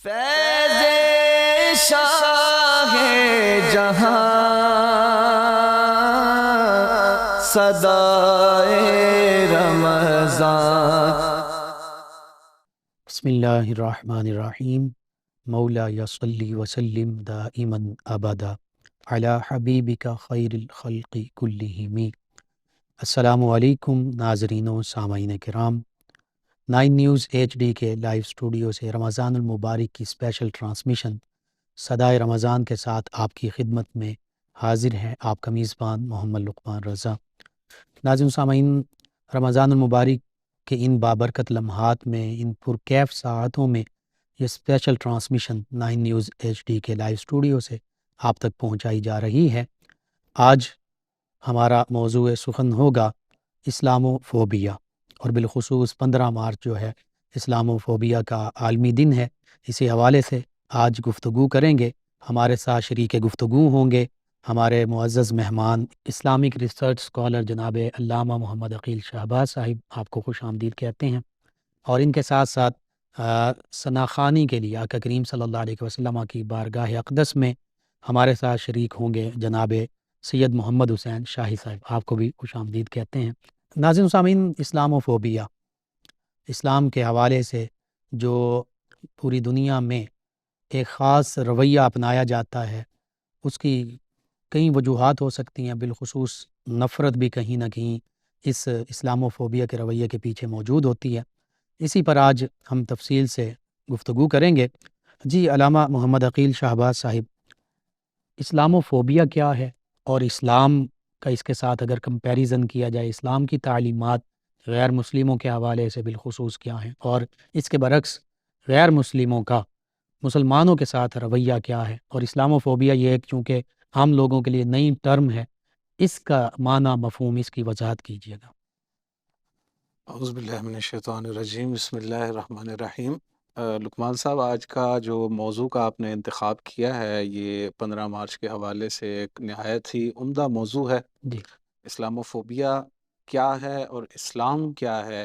فیض شاہ جہاں صدائے رمضان۔ بسم اللہ الرحمن الرحیم۔ مولا یصلی وسلم دائما ابدا علی حبیبک خیر الخلق کلہم۔ السلام علیکم ناظرین و سامعین کرام، 9 نیوز HD کے لائیو اسٹوڈیو سے رمضان المبارک کی اسپیشل ٹرانسمیشن صدائے رمضان کے ساتھ آپ کی خدمت میں حاضر ہیں آپ کا میزبان محمد لقمان رضا۔ ناظرین و سامعین، رمضان المبارک کہ ان بابرکت لمحات میں، ان پرکیف ساعتوں میں یہ اسپیشل ٹرانسمیشن 9 نیوز HD کے لائیو اسٹوڈیو سے آپ تک پہنچائی جا رہی ہے۔ آج ہمارا موضوع سخن ہوگا اسلامو فوبیا، اور بالخصوص 15 مارچ جو ہے اسلامو فوبیا کا عالمی دن ہے۔ اسی حوالے سے آج گفتگو کریں گے۔ ہمارے ساتھ شریک گفتگو ہوں گے ہمارے معزز مہمان، اسلامک ریسرچ اسکالر جناب علامہ محمد عقیل شہباز صاحب، آپ کو خوش آمدید کہتے ہیں، اور ان کے ساتھ ساتھ ثناخوانی کے لیے آقا کریم صلی اللہ علیہ وسلم کی بارگاہ اقدس میں ہمارے ساتھ شریک ہوں گے جناب سید محمد حسین شاہی صاحب، آپ کو بھی خوش آمدید کہتے ہیں۔ ناظرین و سامعین، اسلامو فوبیا، اسلام کے حوالے سے جو پوری دنیا میں ایک خاص رویہ اپنایا جاتا ہے، اس کی کئی وجوہات ہو سکتی ہیں، بالخصوص نفرت بھی کہیں نہ کہیں اس اسلامو فوبیا کے رویے کے پیچھے موجود ہوتی ہے۔ اسی پر آج ہم تفصیل سے گفتگو کریں گے۔ جی علامہ محمد عقیل شہباز صاحب، اسلامو فوبیا کیا ہے، اور اسلام کا اس کے ساتھ اگر کمپیریزن کیا جائے، اسلام کی تعلیمات غیر مسلموں کے حوالے سے بالخصوص کیا ہیں، اور اس کے برعکس غیر مسلموں کا مسلمانوں کے ساتھ رویہ کیا ہے، اور اسلامو فوبیا یہ ایک چونکہ عام لوگوں کے لیے نئی ٹرم ہے، اس کا معنی مفہوم، اس کی وضاحت کیجیے گا۔ اعوذ باللہ من الشیطان الرجیم، بسم اللہ الرحمن الرحیم۔ لقمان صاحب، آج کا جو موضوع کا آپ نے انتخاب کیا ہے، یہ 15 مارچ کے حوالے سے ایک نہایت ہی عمدہ موضوع ہے۔ جی، اسلامو فوبیا کیا ہے اور اسلام کیا ہے؟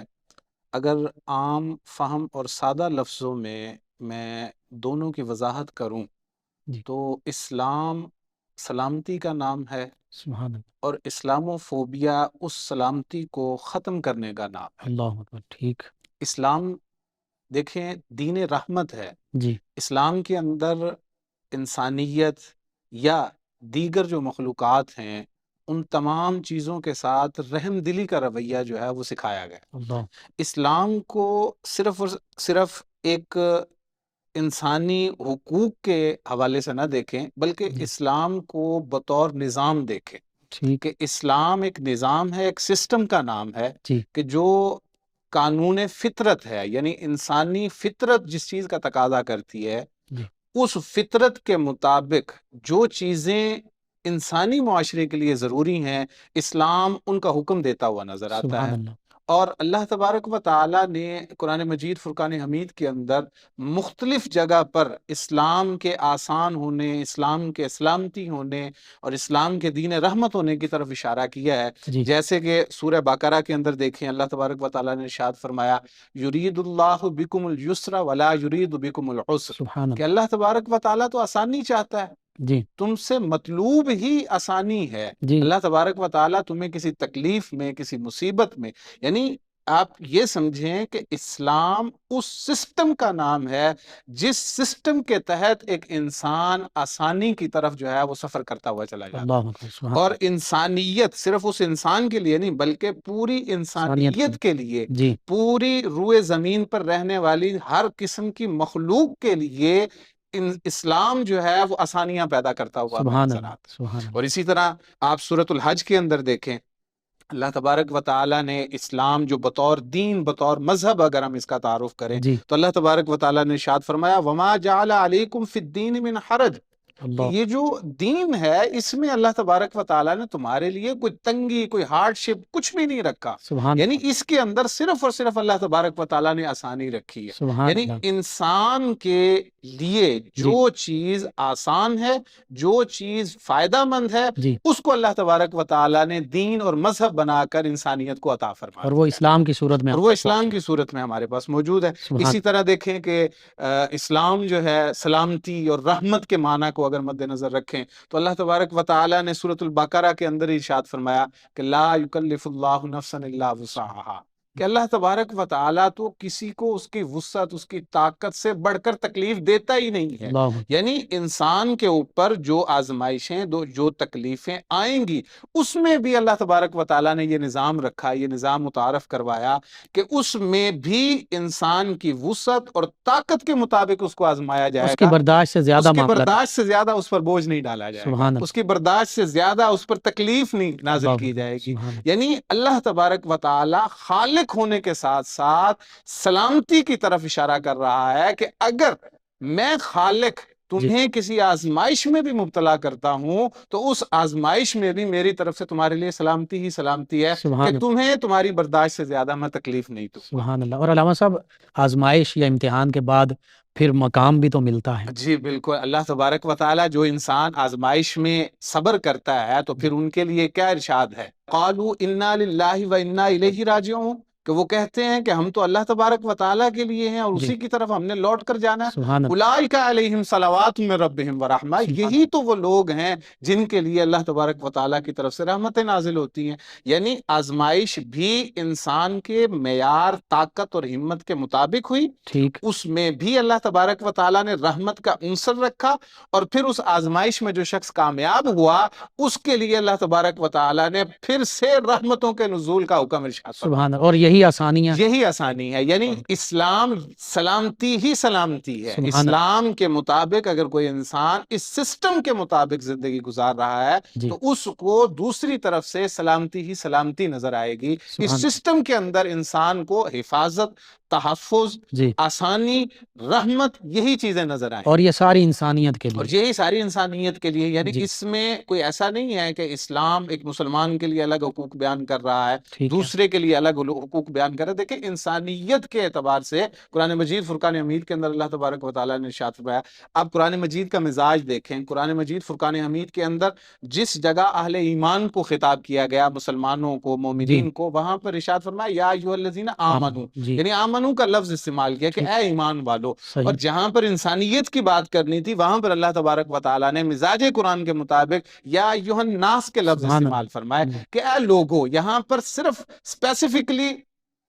اگر عام فہم اور سادہ لفظوں میں دونوں کی وضاحت کروں جی، تو اسلام سلامتی کا نام ہے، سبحان اللہ، اور اسلامو فوبیا اس سلامتی کو ختم کرنے کا نام ہے۔ اللہ اکبر، ٹھیک، اسلام دیکھیں دین رحمت ہے۔ جی، اسلام کے اندر انسانیت یا دیگر جو مخلوقات ہیں ان تمام چیزوں کے ساتھ رحم دلی کا رویہ جو ہے وہ سکھایا گیا۔ اللہ، اسلام کو صرف اور صرف ایک انسانی حقوق کے حوالے سے نہ دیکھیں، بلکہ جی، اسلام کو بطور نظام دیکھیں ٹھیک، کہ اسلام ایک نظام ہے، ایک سسٹم کا نام ہے جی، کہ جو قانون فطرت ہے، یعنی انسانی فطرت جس چیز کا تقاضا کرتی ہے، جی، اس فطرت کے مطابق جو چیزیں انسانی معاشرے کے لیے ضروری ہیں، اسلام ان کا حکم دیتا ہوا نظر آتا سبحان ہے۔ اللہ، اور اللہ تبارک و تعالیٰ نے قرآن مجید فرقان حمید کے اندر مختلف جگہ پر اسلام کے آسان ہونے، اسلام کے سلامتی ہونے اور اسلام کے دین رحمت ہونے کی طرف اشارہ کیا ہے۔ جی، جیسے کہ سورہ بقرہ کے اندر دیکھیں، اللہ تبارک و تعالیٰ نے ارشاد فرمایا، یرید اللہ بکم الیسر ولا یرید بکم العسر، سبحان کہ اللہ، اللہ تبارک و تعالیٰ تو آسانی چاہتا ہے، جی، تم سے مطلوب ہی آسانی ہے۔ جی، اللہ تبارک و تعالیٰ تمہیں کسی تکلیف میں، کسی مصیبت میں، یعنی آپ یہ سمجھیں کہ اسلام اس سسٹم کا نام ہے جس سسٹم کے تحت ایک انسان آسانی کی طرف جو ہے وہ سفر کرتا ہوا چلا جاتا ہے۔ اللہ اکبر، سبحان اور اللہ، انسانیت صرف اس انسان کے لیے نہیں بلکہ پوری انسانیت کے لیے، جی، پوری روئے زمین پر رہنے والی ہر قسم کی مخلوق کے لیے اسلام جو ہے وہ آسانیاں پیدا کرتا ہوا ہمیں سبحان نظر اللہ، آتا ہے۔ سبحان اللہ، اور اسی طرح آپ سورۃ الحج کے اندر دیکھیں، اللہ تبارک و تعالیٰ نے اسلام جو بطور دین، بطور مذہب اگر ہم اس کا تعارف کریں جی، تو اللہ تبارک و تعالیٰ نے ارشاد فرمایا، وما جعل علیکم فی الدین من حرج، کہ اللہ یہ جو دین ہے اس میں اللہ تبارک و تعالیٰ نے تمہارے لیے کوئی تنگی، کوئی ہارڈ شپ کچھ بھی نہیں رکھا، سبحان یعنی اس کے اندر صرف اور صرف اللہ تبارک و تعالیٰ نے آسانی رکھی ہے۔ سبحان یعنی اللہ انسان کے لیے جی جو چیز آسان ہے، جو چیز فائدہ مند ہے، جی، اس کو اللہ تبارک و تعالیٰ نے دین اور مذہب بنا کر انسانیت کو عطا فرما اور دیا وہ ہے، اسلام کی صورت میں اور ہم وہ تک اسلام پہنچے۔ کی صورت میں ہمارے پاس موجود ہے۔ سبحان اسی طرح دیکھیں کہ اسلام جو ہے سلامتی اور رحمت کے معنی کو اگر مد نظر رکھیں تو اللہ تبارک و تعالیٰ نے سورۃ البقرہ کے اندر ارشاد فرمایا کہ لا یکلف اللہ نفسا الا وسعها، کہ اللہ تبارک و تعالیٰ تو کسی کو اس کی وسعت، اس کی طاقت سے بڑھ کر تکلیف دیتا ہی نہیں ہے۔ اللہ یعنی انسان کے اوپر جو آزمائشیں، جو تکلیفیں آئیں گی، اس میں بھی اللہ تبارک و تعالیٰ نے یہ نظام رکھا، یہ نظام متعارف کروایا کہ اس میں بھی انسان کی وسعت اور طاقت کے مطابق اس کو آزمایا جائے اس کی گا، برداشت سے اس زیادہ کی معاملہ نہیں۔ برداشت سے زیادہ اس پر بوجھ نہیں ڈالا جائے گا، سبحان اس کی برداشت سے زیادہ اس پر تکلیف نہیں نازل اللہ کی جائے گی۔ سبحان یعنی اللہ تبارک و تعالی خالق ہونے کے ساتھ ساتھ سلامتی کی طرف اشارہ کر رہا ہے کہ اگر میں خالق جی تمہیں کسی آزمائش میں بھی مبتلا کرتا ہوں تو اس آزمائش میں بھی میری طرف سے تمہارے لیے سلامتی ہی سلامتی ہے سبحان کہ اللہ تمہیں تمہاری برداشت سے زیادہ میں تکلیف نہیں دوں گا۔ سبحان اللہ۔ اور علامہ صاحب، آزمائش یا امتحان کے بعد پھر مقام بھی تو ملتا ہے۔ جی بالکل، اللہ تبارک و تعالیٰ جو انسان آزمائش میں صبر کرتا ہے تو پھر ان کے لیے کیا ارشاد ہے؟ قالوا انا للہ و انا الیہ راجعون، کہ وہ کہتے ہیں کہ ہم تو اللہ تبارک و تعالیٰ کے لیے ہیں اور جی اسی کی طرف ہم نے لوٹ کر جانا ہے۔ سبحان اللہ اولئک علیہم صلوات من ربہم ورحمہ، سبحان یہی تو وہ لوگ ہیں جن کے لیے اللہ تبارک و تعالیٰ کی طرف سے رحمتیں نازل ہوتی ہیں۔ یعنی آزمائش بھی انسان کے معیار، طاقت اور ہمت کے مطابق ہوئی، ٹھیک اس میں بھی اللہ تبارک و تعالیٰ نے رحمت کا عنصر رکھا، اور پھر اس آزمائش میں جو شخص کامیاب ہوا اس کے لیے اللہ تبارک و تعالیٰ نے پھر سے رحمتوں کے نزول کا حکم ارشاد فرمایا۔ سبحان اللہ۔ اور یہی آسانیاں یہی آسانی ہے، یعنی اسلام سلامتی ہی سلامتی ہے۔ سبحان اللہ اسلام کے مطابق اگر کوئی انسان اس سسٹم کے مطابق زندگی گزار رہا ہے جی تو اس کو دوسری طرف سے سلامتی ہی سلامتی نظر آئے گی۔ سبحان اس اللہ سسٹم کے اندر انسان کو حفاظت، تحفظ، جی، آسانی، رحمت، یہی چیزیں نظر آئیں، اور یہ ساری انسانیت کے اور لیے۔ یہی ساری انسانیت کے لیے۔ یعنی جی اس میں کوئی ایسا نہیں ہے کہ اسلام ایک مسلمان کے لیے الگ حقوق بیان کر رہا ہے، ٹھیک ہے دوسرے کے لیے الگ حقوق بیان کر رہا ہے۔ دیکھیں انسانیت کے اعتبار سے قرآن مجید فرقان حمید کے اندر اللہ تبارک و تعالیٰ نے ارشاد فرمایا۔ آپ قرآن مجید کا مزاج دیکھیں، قرآن مجید فرقان حمید کے اندر جس جگہ اہل ایمان کو خطاب کیا گیا، مسلمانوں کو، جی مومنین کو، وہاں پر ارشاد فرمایا یا ایھا الذین آمنوا، جی یعنی آمنو کا لفظ استعمال کیا کہ ٹھیک اے ایمان والو۔ اور صحیح جہاں پر انسانیت کی بات کرنی تھی وہاں پر اللہ تبارک و تعالیٰ نے مزاج قرآن کے مطابق یا ایھا الناس کے لفظ سبحان استعمال فرمائے اللہ کہ اے لوگو۔ یہاں پر صرف اسپیسیفکلی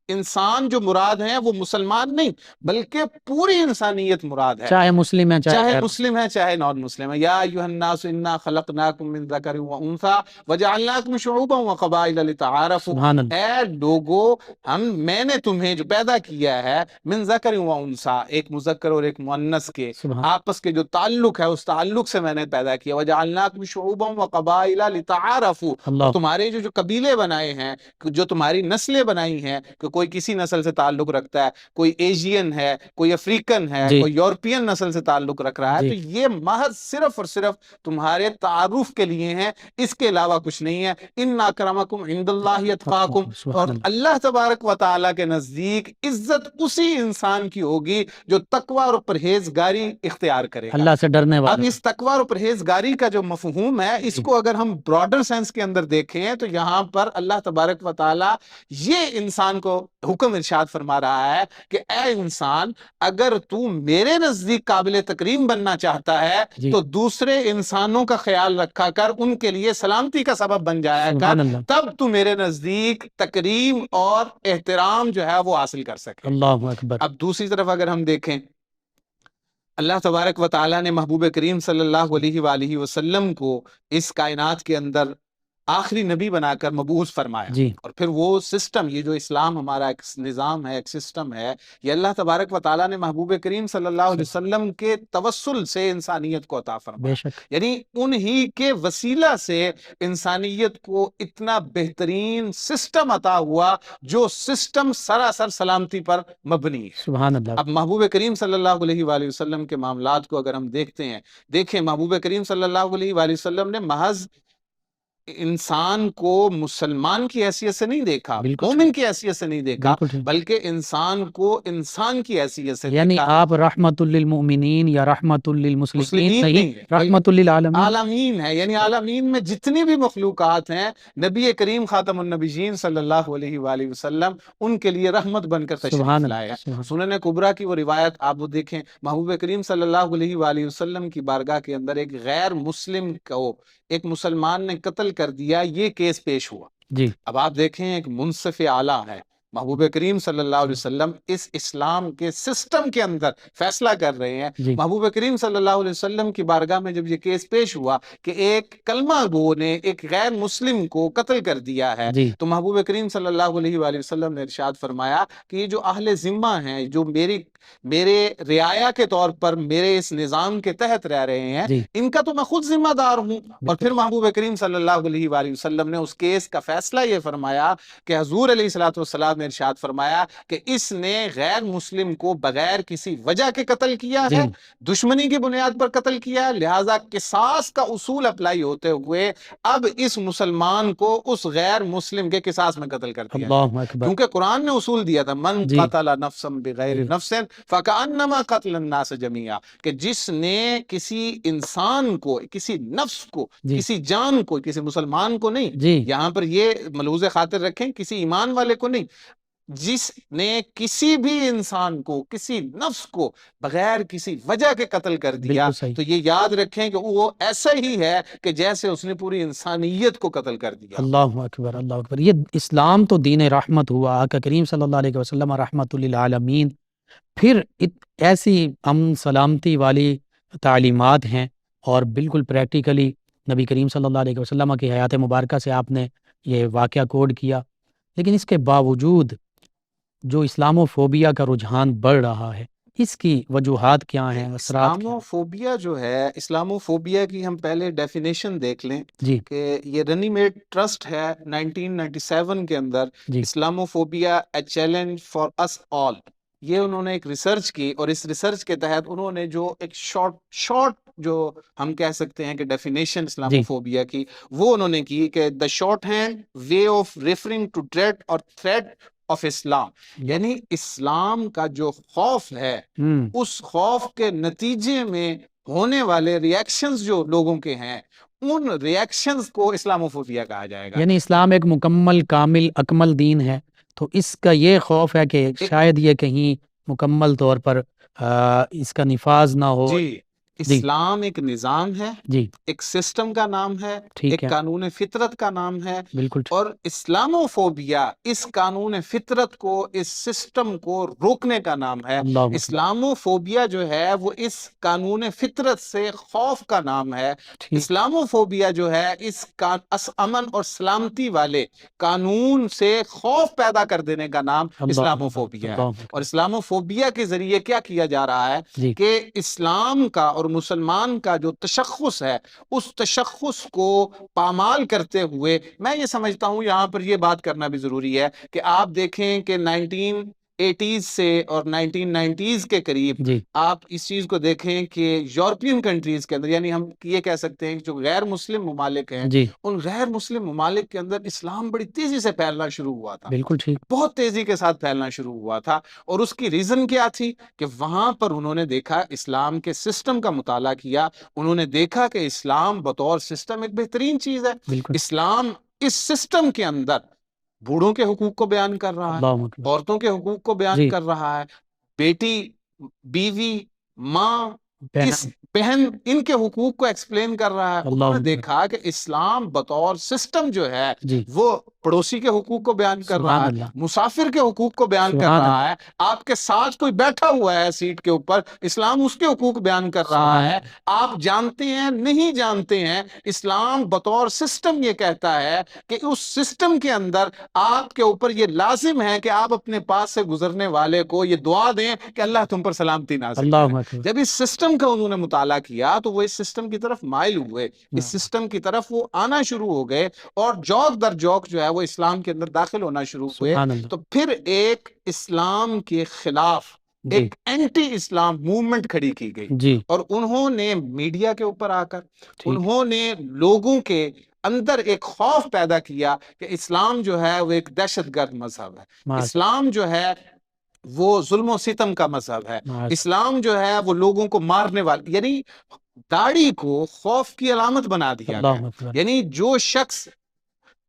انسان جو مراد ہیں وہ مسلمان نہیں بلکہ پوری انسانیت مراد ہے، چاہے مسلم ہے چاہے غیر مسلم ہے چاہے نان مسلم ہے۔ یا ایھا الناس انا خلقناکم من ذکر و انثی وجعلناکم شعوبا وقبائل لتعارفوا، سبحان اللہ اے لوگو میں نے تمہیں جو پیدا کیا ہے من ذکر و انثی، ایک مذکر اور ایک مؤنث کے سبحان آپس کے جو تعلق ہے اس تعلق سے میں نے پیدا کیا۔ وجعلناکم شعوبا وقبائل لتعارفوا، اللہ اور تمہارے جو قبیلے بنائے ہیں، جو تمہاری نسلیں بنائی ہیں، کہ کوئی کسی نسل سے تعلق رکھتا ہے، کوئی ایشین ہے، کوئی افریقن ہے، جی کوئی یورپین نسل سے تعلق رکھ رہا ہے، جی تو یہ محض صرف اور صرف تمہارے تعارف کے لیے ہیں، اس کے علاوہ کچھ نہیں ہے۔ ان اکرمکم عند اللہ اتقاکم، اور سبحان اللہ اللہ تبارک و تعالیٰ کے نزدیک عزت اسی انسان کی ہوگی جو تقوی اور پرہیزگاری اختیار کرے گا۔ اللہ سے ڈرنے اب والا۔ اس تقوی اور پرہیزگاری کا جو مفہوم ہے اس جی کو اگر ہم براڈر سینس کے اندر دیکھیں تو یہاں پر اللہ تبارک و تعالیٰ یہ انسان کو حکم ارشاد فرما رہا ہے کہ اے انسان، اگر تو میرے نزدیک قابل تکریم بننا چاہتا ہے جی تو دوسرے انسانوں کا خیال رکھا کر، ان کے لیے سلامتی کا سبب بن جایا کر، سبحان اللہ تب تو میرے نزدیک تکریم اور احترام جو ہے وہ حاصل کر سکے۔ اللہ اکبر۔ اب دوسری طرف اگر ہم دیکھیں، اللہ تبارک و تعالیٰ نے محبوب کریم صلی اللہ علیہ وآلہ وسلم کو اس کائنات کے اندر آخری نبی بنا کر مبعوث فرمایا، جی اور پھر وہ سسٹم، یہ جو اسلام ہمارا ایک نظام ہے، ایک سسٹم ہے، یہ اللہ تبارک و تعالیٰ نے محبوب کریم صلی اللہ علیہ وسلم کے توسل سے انسانیت کو عطا بے فرمایا، شک یعنی انہی کے وسیلہ سے انسانیت کو اتنا بہترین سسٹم عطا ہوا جو سسٹم سراسر سلامتی پر مبنی ہے۔ سبحان اللہ اب محبوب کریم صلی اللہ علیہ وآلہ وسلم کے معاملات کو اگر ہم دیکھتے ہیں، دیکھیں محبوب کریم صلی اللہ علیہ وآلہ وسلم نے محض انسان کو مسلمان کی حیثیت سے نہیں دیکھا، بالکل مومن کی حیثیت سے نہیں دیکھا، بالکل ٹھیک، بلکہ انسان کو انسان کی حیثیت سے یعنی دیکھا۔ آپ رحمت للمؤمنین یا رحمت للمسلمین مسلمین نہیں، نہیں ہے، رحمت للعالمین۔ عالمین ہے، یعنی عالمین میں جتنی بھی مخلوقات ہیں، نبی کریم خاتم النبیین صلی اللہ علیہ وآلہ وسلم ان کے لیے رحمت بن کر سبحان تشریف اللہ لائے ہیں۔ سبحان سنن کبریٰ کی وہ روایت آپ وہ دیکھیں، محبوب کریم صلی اللہ علیہ وآلہ وسلم کی بارگاہ کے اندر ایک غیر مسلم کو ایک مسلمان نے قتل کر دیا، یہ کیس پیش ہوا۔ جی اب آپ دیکھیں ایک منصف اعلیٰ ہے، محبوب کریم صلی اللہ علیہ وسلم اس اسلام کے سسٹم کے اندر فیصلہ کر رہے ہیں۔ جی محبوب کریم صلی اللہ علیہ وسلم کی بارگاہ میں جب یہ کیس پیش ہوا کہ ایک کلمہ گو نے ایک غیر مسلم کو قتل کر دیا ہے، جی تو محبوب کریم صلی اللہ علیہ وآلہ وسلم نے ارشاد فرمایا کہ یہ جو اہل ذمہ ہیں، جو میرے رعایا کے طور پر میرے اس نظام کے تحت رہ رہے ہیں، جی ان کا تو میں خود ذمہ دار ہوں۔ اور پھر محبوب کریم صلی اللہ علیہ وآلہ وسلم نے اس کیس کا فیصلہ یہ فرمایا کہ حضور علیہ الصلوۃ والسلام نے ارشاد فرمایا کہ اس نے غیر مسلم کو بغیر کسی وجہ کے قتل کیا جی ہے، دشمنی کی بنیاد پر قتل کیا ہے، لہٰذا قصاص کا اصول اپلائی ہوتے ہوئے اب اس مسلمان کو اس غیر مسلم کے قصاص میں قتل کر دیا جائے، اللہ اکبر کیونکہ قرآن نے اصول دیا تھا من جی قتل نفسا بغیر جی نفس فکأنما قتل الناس جميعا، کہ جس نے کسی انسان کو، کسی نفس کو، جی کسی جان کو، کسی مسلمان کو نہیں، جی یہاں پر یہ ملحوظ خاطر رکھیں، کسی ایمان والے کو نہیں، جس نے کسی بھی انسان کو، کسی نفس کو بغیر کسی وجہ کے قتل کر دیا، بالکل صحیح، تو یہ یاد رکھیں کہ وہ ایسا ہی ہے کہ جیسے اس نے پوری انسانیت کو قتل کر دیا۔ اللہ اکبر اللہ اکبر۔ یہ اسلام تو دین رحمت ہوا، آقا کریم صلی اللہ علیہ وسلم رحمت للعالمین، پھر ایسی امن سلامتی والی تعلیمات ہیں، اور بالکل پریکٹیکلی نبی کریم صلی اللہ علیہ وسلم کی حیات مبارکہ سے آپ نے یہ واقعہ کوڈ کیا، لیکن اس کے باوجود جو اسلاموفوبیا کا رجحان بڑھ رہا ہے، اس کی وجوہات کیا ہیں، اثرات کیا ہیں؟ اسلاموفوبیا جو ہے، اسلاموفوبیا کی ہم پہلے ڈیفینیشن دیکھ لیں جی کہ یہ رنی میڈ ٹرسٹ ہے 1997 کے اندر، جی اسلاموفوبیا اے چیلنج فار اس آل، یہ انہوں نے ایک ریسرچ کی، اور اس ریسرچ کے تحت انہوں نے جو ایک شارٹ جو ہم کہہ سکتے ہیں کہ ڈیفینیشن اسلاموفوبیا کی، وہ انہوں نے کی کہ the shorthand way of referring to dread اور تھریٹ آف اسلام، یعنی اسلام کا جو خوف ہے، اس خوف کے نتیجے میں ہونے والے ریاکشنز جو لوگوں کے ہیں، ان ریاکشنز کو اسلاموفوبیا کہا جائے گا۔ یعنی اسلام ایک مکمل کامل اکمل دین ہے، تو اس کا یہ خوف ہے کہ شاید یہ کہیں مکمل طور پر اس کا نفاذ نہ ہو۔ جی، اسلام ایک نظام ہے، جی ایک سسٹم کا نام ہے، ٹھیک ایک ہے، قانون فطرت کا نام ہے، بالکل ٹھیک، اور اسلاموفوبیا اس قانون فطرت کو، اس سسٹم کو روکنے کا نام ہے۔ اللہ اکبر، اسلاموفوبیا جو ہے وہ اس قانون فطرت سے خوف کا نام ہے۔ ٹھیک، اسلاموفوبیا جو ہے اس امن اور سلامتی والے قانون سے خوف پیدا کر دینے کا نام اللہ اسلاموفوبیا ہے۔ اللہ اکبر، اور اسلاموفوبیا کے ذریعے کیا کیا جا رہا ہے جی کہ اسلام کا اور مسلمان کا جو تشخص ہے، اس تشخص کو پامال کرتے ہوئے، میں یہ سمجھتا ہوں یہاں پر یہ بات کرنا بھی ضروری ہے کہ آپ دیکھیں کہ 1980s سے اور 1990s کے قریب جی آپ اس چیز کو دیکھیں کہ یورپین کنٹریز کے اندر، یعنی ہم یہ کہہ سکتے ہیں کہ جو غیر مسلم ممالک ہیں، جی ان غیر مسلم ممالک کے اندر اسلام بڑی تیزی سے پھیلنا شروع ہوا تھا، بالکل ٹھیک، بہت تیزی کے ساتھ پھیلنا شروع ہوا تھا۔ اور اس کی ریزن کیا تھی کہ وہاں پر انہوں نے دیکھا، اسلام کے سسٹم کا مطالعہ کیا، انہوں نے دیکھا کہ اسلام بطور سسٹم ایک بہترین چیز ہے۔ بالکل اسلام اس سسٹم کے اندر بوڑھوں کے حقوق کو بیان کر رہا ہے، اللہ اکبر، عورتوں کے حقوق کو بیان جی کر رہا ہے، بیٹی، بیوی، ماں، بہن، بہن، ان کے حقوق کو ایکسپلین کر رہا ہے۔ اللہ انہوں نے اکبر، دیکھا کہ اسلام بطور سسٹم جو ہے جی وہ پڑوسی کے حقوق کو بیان کر سبحان رہا ہے، اللہ، مسافر کے حقوق کو بیان کر سبحان رہا ہے، آپ کے ساتھ کوئی بیٹھا ہوا ہے سیٹ کے اوپر، اسلام اس کے حقوق بیان کر رہا سبحان ہے۔ آپ جانتے ہیں نہیں جانتے ہیں، اسلام بطور سسٹم یہ کہتا ہے کہ اس سسٹم کے اندر آپ کے اوپر یہ لازم ہے کہ آپ اپنے پاس سے گزرنے والے کو یہ دعا دیں کہ اللہ تم پر سلامتی نازل کرے۔ اللہ اکبر، جب اس سسٹم کا انہوں نے مطالعہ کیا تو وہ اس سسٹم کی طرف مائل ہوئے، اس سسٹم کی طرف وہ آنا شروع ہو گئے، اور جوک در جوک جو ہے وہ اسلام کے اندر داخل ہونا شروع ہوئے۔ سبحان اللہ، تو پھر ایک اسلام کے خلاف جی ایک اینٹی اسلام موومنٹ کھڑی کی گئی، جی اور انہوں نے میڈیا کے اوپر آ کر ٹھیک، انہوں نے لوگوں کے اندر ایک خوف پیدا کیا کہ اسلام جو ہے وہ ایک دہشت گرد مذہب ہے، معاذ اسلام جو ہے وہ ظلم و ستم کا مذہب ہے، معاذ اسلام جو ہے وہ لوگوں کو مارنے والا، یعنی داڑھی کو خوف کی علامت بنا دیا اللہ گیا۔ اکبر، یعنی جو شخص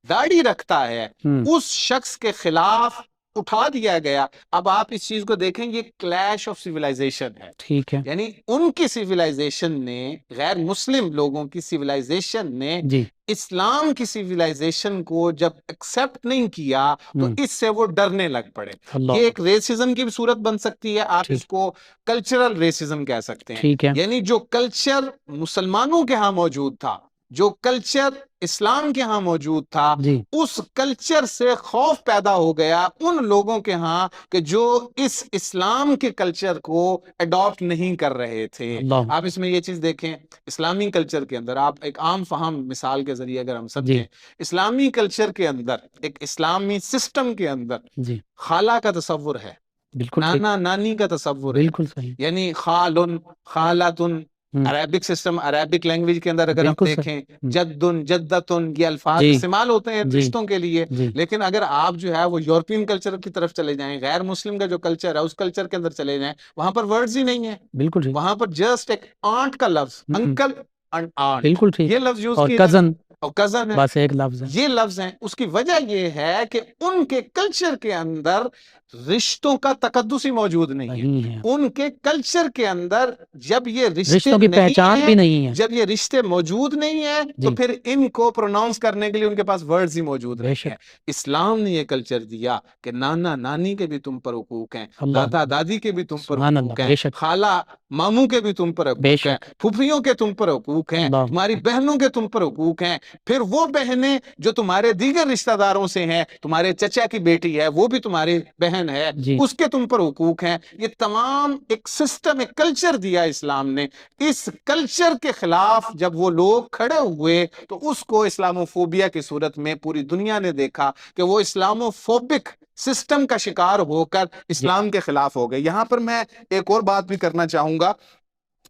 داڑھی رکھتا ہے اس شخص کے خلاف اٹھا دیا گیا۔ اب آپ اس چیز کو دیکھیں، یہ کلیش آف سیولائزیشن ہے، ٹھیک ہے، یعنی ان کی سیولائزیشن نے، غیر مسلم لوگوں کی سیولائزیشن نے جی اسلام کی سیولائزیشن کو جب ایکسپٹ نہیں کیا تو اس سے وہ ڈرنے لگ پڑے۔ اللہ یہ ایک ریسزم کی بھی صورت بن سکتی ہے، آپ ٹھیک، اس کو کلچرل ریسزم کہہ سکتے ہیں، ٹھیک ہے، یعنی جو کلچر مسلمانوں کے ہاں موجود تھا، جو کلچر اسلام کے ہاں موجود تھا، جی اس کلچر سے خوف پیدا ہو گیا ان لوگوں کے ہاں کہ جو اس اسلام کے کلچر کو اڈاپٹ نہیں کر رہے تھے۔ اللہ آپ اس میں یہ چیز دیکھیں، اسلامی کلچر کے اندر آپ ایک عام فہم مثال کے ذریعے اگر ہم سمجھیں، جی اسلامی کلچر کے اندر، ایک اسلامی سسٹم کے اندر جی خالہ کا تصور ہے، بالکل ٹھیک، نانا نانی کا تصور ہے، بالکل صحیح، یعنی خالن، خالاتن، عربک سسٹم، عربک لینگویج کے اندر اگر ہم بالکل دیکھیں صحیح، جدن، جدتن، یہ الفاظ جی استعمال ہوتے ہیں جی رشتوں کے لیے، جی لیکن اگر آپ جو ہے وہ یورپین کلچر کی طرف چلے جائیں، غیر مسلم کا جو کلچر ہے اس کلچر کے اندر چلے جائیں، وہاں پر ورڈز ہی نہیں ہیں، بالکل ٹھیک، وہاں پر جسٹ ایک آنٹ کا لفظ، انکل اینڈ آنٹ، بالکل ٹھیک، یہ لفظ یوز اور کیا کزن اور کزن ہے، بس ایک لفظ ہے، یہ لفظ ہیں۔ اس کی وجہ یہ ہے کہ ان کے کلچر کے اندر رشتوں کا تقدس ہی موجود نہیں ہے، نہیں ہے، ان کے کلچر کے اندر جب یہ رشتے رشتوں کی نہیں پہچان ہیں، بھی نہیں ہے، جب یہ رشتے موجود نہیں ہیں تو جی پھر ان کو پروناؤنس کرنے کے لیے ان کے پاس ورڈز ہی موجود بے نہیں شک، ہیں۔ اسلام نے یہ کلچر دیا کہ نانا نانی کے بھی تم پر حقوق ہیں، اللہ دادا دادی کے بھی تم پر سبحان اللہ، حقوق ہیں، بے شک، خالہ ماموں کے بھی تم پر بے حقوق ہیں، شک، پھوپھیوں کے تم پر حقوق ہیں، اللہ تمہاری بہنوں کے تم پر حقوق ہیں، پھر وہ بہنیں جو تمہارے دیگر رشتہ داروں سے ہیں، تمہارے چچا کی بیٹی ہے وہ بھی تمہاری بہن ہے، جی اس کے تم پر حقوق ہیں۔ یہ تمام ایک سسٹم، ایک کلچر دیا اسلام نے۔ اس کلچر کے خلاف جب وہ لوگ کھڑے ہوئے تو اس کو اسلاموفوبیا کی صورت میں پوری دنیا نے دیکھا کہ وہ اسلاموفوبک سسٹم کا شکار ہو کر اسلام کے خلاف ہو گئے۔ یہاں پر میں ایک اور بات بھی کرنا چاہوں گا،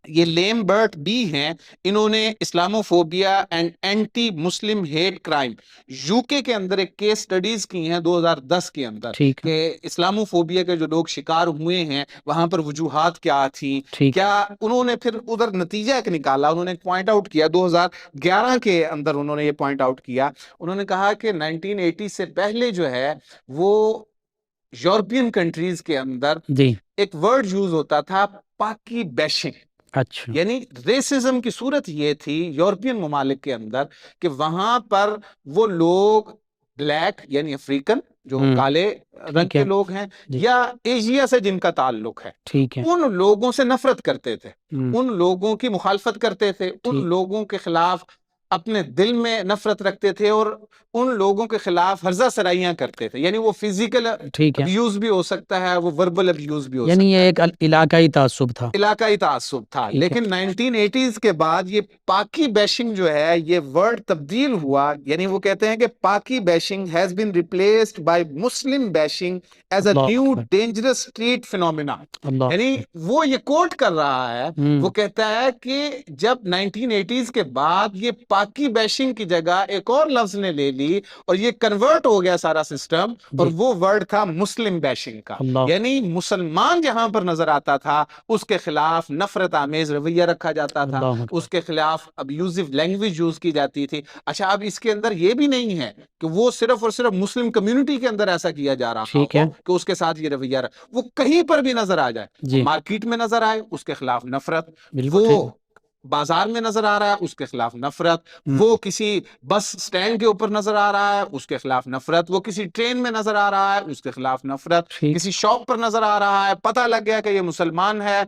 یہ لیمبرٹ بی ہیں، انہوں نے Islamophobia and anti Muslim hate crime UK کے اندر ایک کیس سٹڈیز کی ہیں 2010 کے اندر ٹھیک ہے، کہ اسلاموفوبیا کے جو لوگ شکار ہوئے ہیں وہاں پر وجوہات کیا تھیں، ٹھیک، کیا انہوں نے پھر ادھر نتیجہ ایک نکالا، انہوں نے پوائنٹ آؤٹ کیا 2011 کے اندر، انہوں نے یہ پوائنٹ آؤٹ کیا، انہوں نے کہا کہ 1980 سے پہلے جو ہے وہ یورپین کنٹریز کے اندر جی ایک ورڈ یوز ہوتا تھا پاکی بیشنگ، اچھا، یعنی ریسزم کی صورت یہ تھی یورپین ممالک کے اندر کہ وہاں پر وہ لوگ بلیک یعنی افریقن جو کالے رنگ ٹھیک کے ہے، لوگ ہیں جی یا ایشیا سے جن کا تعلق ہے، ٹھیک ہے، ان لوگوں سے نفرت کرتے تھے، ہم، ان لوگوں کی مخالفت کرتے تھے، ٹھیک، ان لوگوں کے خلاف اپنے دل میں نفرت رکھتے تھے اور ان لوگوں کے خلاف ہرزہ سرائیاں کرتے تھے، یعنی وہ فزیکل ٹھیک ہے، ابیوز بھی ہو سکتا ہے، وہ وربل ابیوز بھی ہو یعنی سکتا یہ ہے، ایک علاقائی تعصب تھا، علاقائی تعصب تھا۔ ٹھیک ہے، لیکن 1980s کے بعد یہ پاکی بیشنگ جو ہے یہ ورڈ تبدیل ہوا، یعنی وہ کہتے ہیں کہ Paki bashing has been replaced by Muslim bashing as a Allah نیو اکبر، ڈینجرس اسٹریٹ فینومینا، اللہ یعنی وہ یہ کوٹ کر رہا ہے، ہم، وہ کہتا ہے کہ جب 1980s کے بعد یہ پاکی بیشنگ کی جگہ ایک اور لفظ نے لے لی اور یہ کنورٹ ہو گیا سارا سسٹم، اور جی وہ ورڈ تھا مسلم بیشنگ کا، اللہ یعنی مسلمان جہاں پر نظر آتا تھا اس کے خلاف نفرت آمیز رویہ رکھا جاتا تھا، اللہ اکبر، اس کے خلاف ابیوزو لینگویج یوز کی جاتی تھی۔ اچھا اب اس کے اندر یہ بھی نہیں ہے کہ وہ صرف اور صرف مسلم کمیونٹی کے اندر ایسا کیا جا رہا ٹھیک ہے، ہو کہ اس کے ساتھ یہ رویہ وہ کہیں پر بھی نظر آ جائے، جی مارکیٹ میں نظر آئے اس کے خلاف نفرت، بالکل وہ ٹھیک، بازار میں نظر آ رہا ہے اس کے خلاف نفرت، وہ کسی بس سٹینڈ کے اوپر نظر آ رہا ہے اس کے خلاف نفرت، وہ کسی ٹرین میں نظر آ رہا ہے اس کے خلاف نفرت، ٹھیک کسی شاپ پر نظر آ رہا ہے پتہ لگ گیا کہ یہ مسلمان ہے،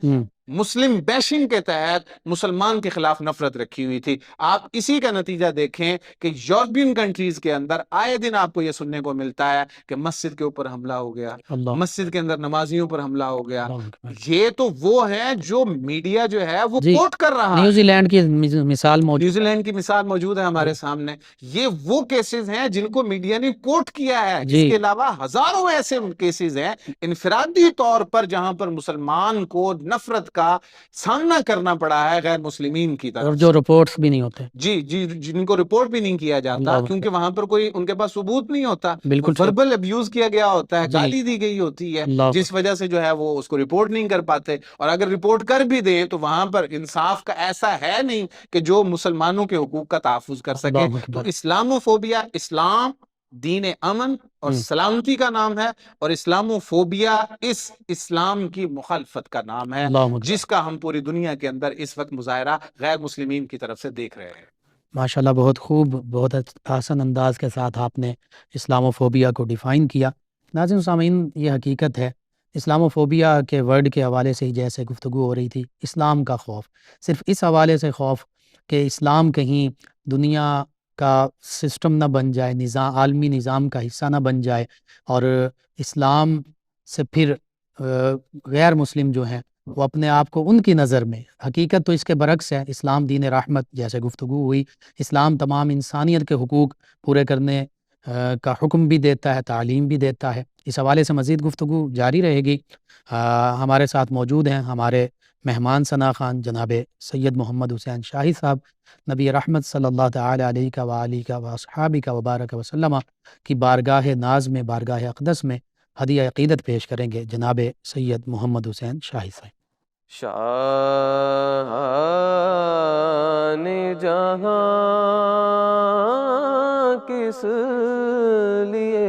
مسلم بیشنگ کے تحت مسلمان کے خلاف نفرت رکھی ہوئی تھی۔ آپ اسی کا نتیجہ دیکھیں کہ یورپین کنٹریز کے اندر آئے دن آپ کو یہ سننے کو ملتا ہے کہ مسجد کے اوپر حملہ ہو گیا، اللہ مسجد کے اندر نمازیوں پر حملہ ہو گیا۔ اللہ اکبر۔ یہ تو وہ ہے جو میڈیا جو ہے وہ جی، کوٹ کر رہا ہے۔ نیوزی لینڈ کی مثال موجود نیوزی لینڈ کی مثال موجود ہے ہمارے سامنے۔ یہ وہ کیسز ہیں جن کو میڈیا نے کوٹ کیا ہے، اس جی کے علاوہ ہزاروں ایسے کیسز ہیں انفرادی طور پر جہاں پر مسلمان کو نفرت کا سامنا کرنا پڑا ہے غیر مسلمین کی اور طرف جو سے۔ رپورٹس بھی نہیں ہوتے۔ جی جی، جن کو رپورٹ بھی نہیں کیا جاتا اللہ کیونکہ وہاں پر کوئی ان کے پاس ثبوت نہیں ہوتا، بالکل صحیح۔ وربل ابیوز کیا گیا ہوتا ہے، جی گالی دی گئی ہوتی ہے، اللہ جس وجہ سے جو ہے وہ اس کو رپورٹ نہیں کر پاتے، اور اگر رپورٹ کر بھی دیں تو وہاں پر انصاف کا ایسا ہے نہیں کہ جو مسلمانوں کے حقوق کا تحفظ کر سکے۔ اللہ تو اکبر۔ اسلاموفوبیا، اسلام دین امن اور سلامتی کا نام ہے، اور اسلاموفوبیا اس اسلام کی مخالفت کا نام ہے اللہ اکبر۔ جس کا ہم پوری دنیا کے اندر اس وقت مظاہرہ غیر مسلمین کی طرف سے دیکھ رہے ہیں۔ ماشاءاللہ، بہت خوب، بہت آسان انداز کے ساتھ آپ نے اسلاموفوبیا کو ڈیفائن کیا۔ ناظرین سامعین، یہ حقیقت ہے، اسلاموفوبیا کے ورڈ کے حوالے سے ہی جیسے گفتگو ہو رہی تھی، اسلام کا خوف، صرف اس حوالے سے خوف کہ اسلام کہیں دنیا کا سسٹم نہ بن جائے، نظام، عالمی نظام کا حصہ نہ بن جائے، اور اسلام سے پھر غیر مسلم جو ہیں وہ اپنے آپ کو ان کی نظر میں، حقیقت تو اس کے برعکس ہے، اسلام دین رحمت جیسے گفتگو ہوئی، اسلام تمام انسانیت کے حقوق پورے کرنے کا حکم بھی دیتا ہے، تعلیم بھی دیتا ہے۔ اس حوالے سے مزید گفتگو جاری رہے گی۔ ہمارے ساتھ موجود ہیں ہمارے مہمان ثنا خان جناب سید محمد حسین شاہی صاحب، نبی رحمت صلی اللہ تعالی علیہ وآلہ وصحابہ وبارک وسلم کی بارگاہ ناز میں، بارگاہ اقدس میں ہدیہ عقیدت پیش کریں گے جناب سید محمد حسین شاہی صاحب۔ شان جہاں کس لیے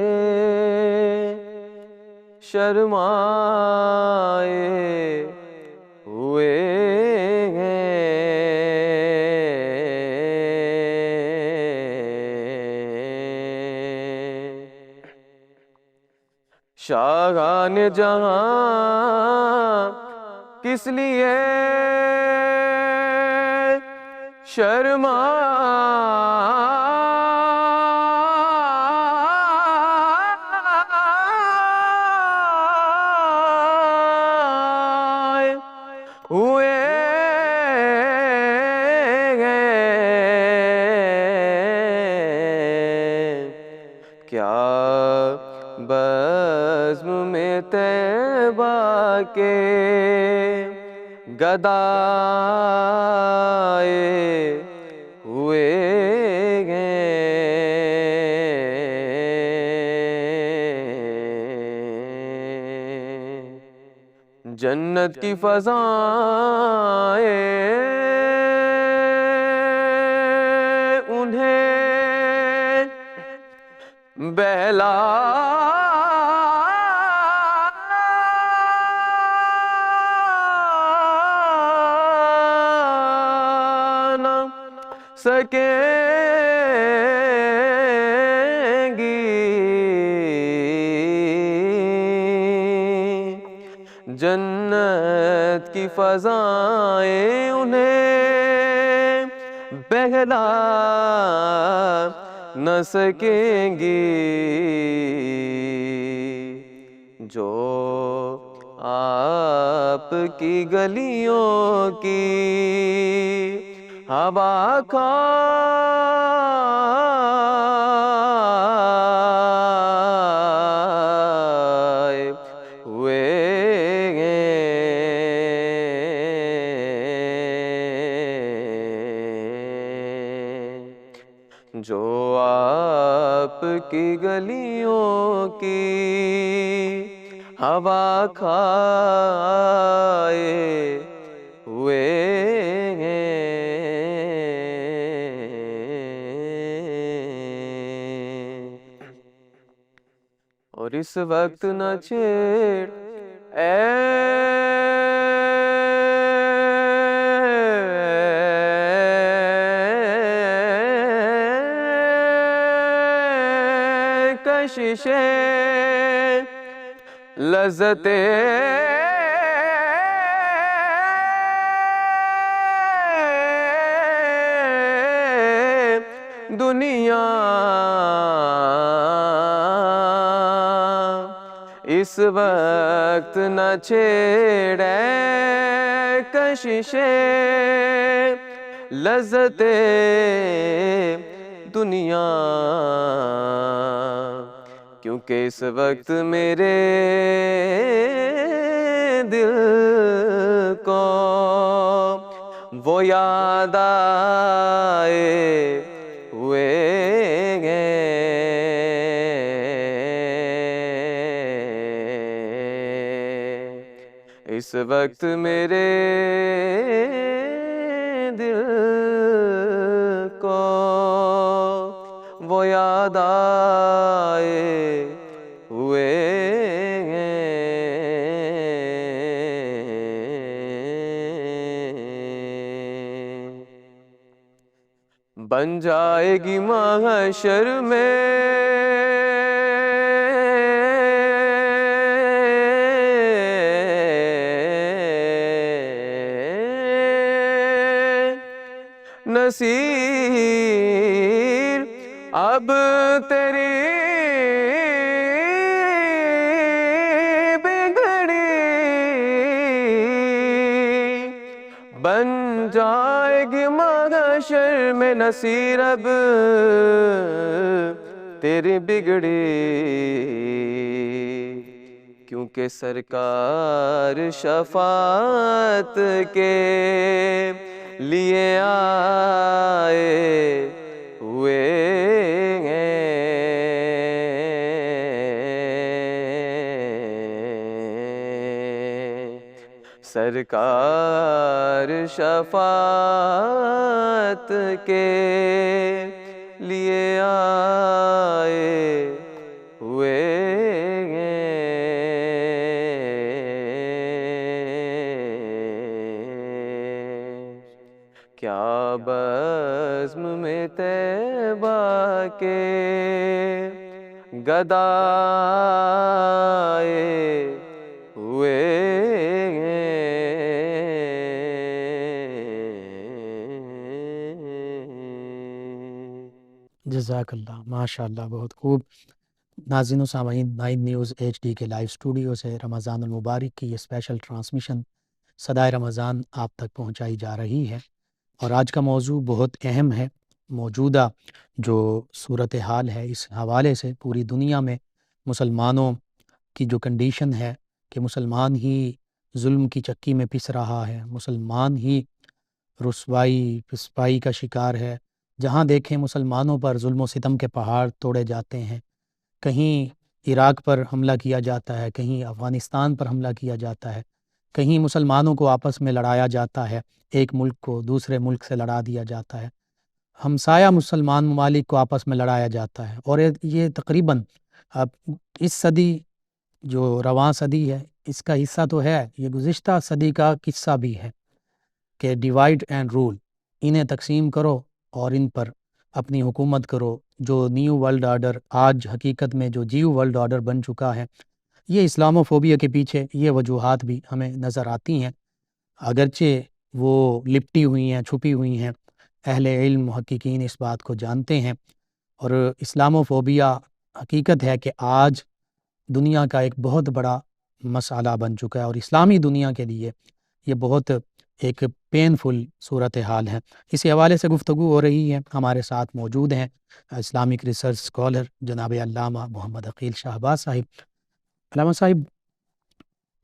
شرمائے ہوئے ہیں، شاہان جہاں کس لیے شرمائے ہوئے ہیں، کیا بزم میں طیبہ کے گدائے ہوئے ہیں، جنت کی فضائیں انہیں بہلا نہ سکیں گی، جنت کی فضائیں انہیں بہلا نہ سکیں گی، جو آپ کی گلیوں کی ہوا کھائے ہوئے ہیں، جو آپ کی گلیوں کی ہوا کھائے ہوئے ہیں۔ اور اس وقت نہ چھیڑ اے کشش لذت دنیا اس وقت نہ چھیڑے کشش لذت دنیا، کیونکہ اس وقت میرے دل کو وہ یاد آئے ہوئے اس وقت میرے دل کو وہ یاد آئے ہوئے بن جائے گی محشر میں نصیر اب تیری بگڑی بن جائے گی محشر میں نصیر اب تیری بگڑی، کیونکہ سرکار شفاعت کے لیے آئے ہوئے سرکار شفاعت کے لیے آئے ہوئے کیا بزم میں طیبہ کے گدائے ہوئے جزاک اللہ، ماشاء اللہ، بہت خوب۔ ناظرین و سامعین، 9 نیوز HD کے لائیو اسٹوڈیو سے رمضان المبارک کی یہ اسپیشل ٹرانسمیشن صدائے رمضان آپ تک پہنچائی جا رہی ہے، اور آج کا موضوع بہت اہم ہے۔ موجودہ جو صورتحال ہے اس حوالے سے پوری دنیا میں مسلمانوں کی جو کنڈیشن ہے کہ مسلمان ہی ظلم کی چکی میں پس رہا ہے، مسلمان ہی رسوائی پسپائی کا شکار ہے، جہاں دیکھیں مسلمانوں پر ظلم و ستم کے پہاڑ توڑے جاتے ہیں، کہیں عراق پر حملہ کیا جاتا ہے، کہیں افغانستان پر حملہ کیا جاتا ہے، کہیں مسلمانوں کو آپس میں لڑایا جاتا ہے، ایک ملک کو دوسرے ملک سے لڑا دیا جاتا ہے، ہمسایہ مسلمان ممالک کو آپس میں لڑایا جاتا ہے، اور یہ تقریباً اب اس صدی جو رواں صدی ہے اس کا حصہ تو ہے، یہ گزشتہ صدی کا قصہ بھی ہے کہ ڈیوائیڈ اینڈ رول، انہیں تقسیم کرو اور ان پر اپنی حکومت کرو۔ جو نیو ورلڈ آرڈر آج حقیقت میں جو جیو ورلڈ آرڈر بن چکا ہے، یہ اسلامو فوبیا کے پیچھے یہ وجوہات بھی ہمیں نظر آتی ہیں، اگرچہ وہ لپٹی ہوئی ہیں، چھپی ہوئی ہیں، اہل علم محققین اس بات کو جانتے ہیں، اور اسلامو فوبیا حقیقت ہے کہ آج دنیا کا ایک بہت بڑا مسئلہ بن چکا ہے، اور اسلامی دنیا کے لیے یہ بہت ایک پینفل صورتحال ہے۔ اسی حوالے سے گفتگو ہو رہی ہے، ہمارے ساتھ موجود ہیں اسلامک ریسرچ اسکالر جناب علامہ محمد عقیل شہباز صاحب۔ علامہ صاحب،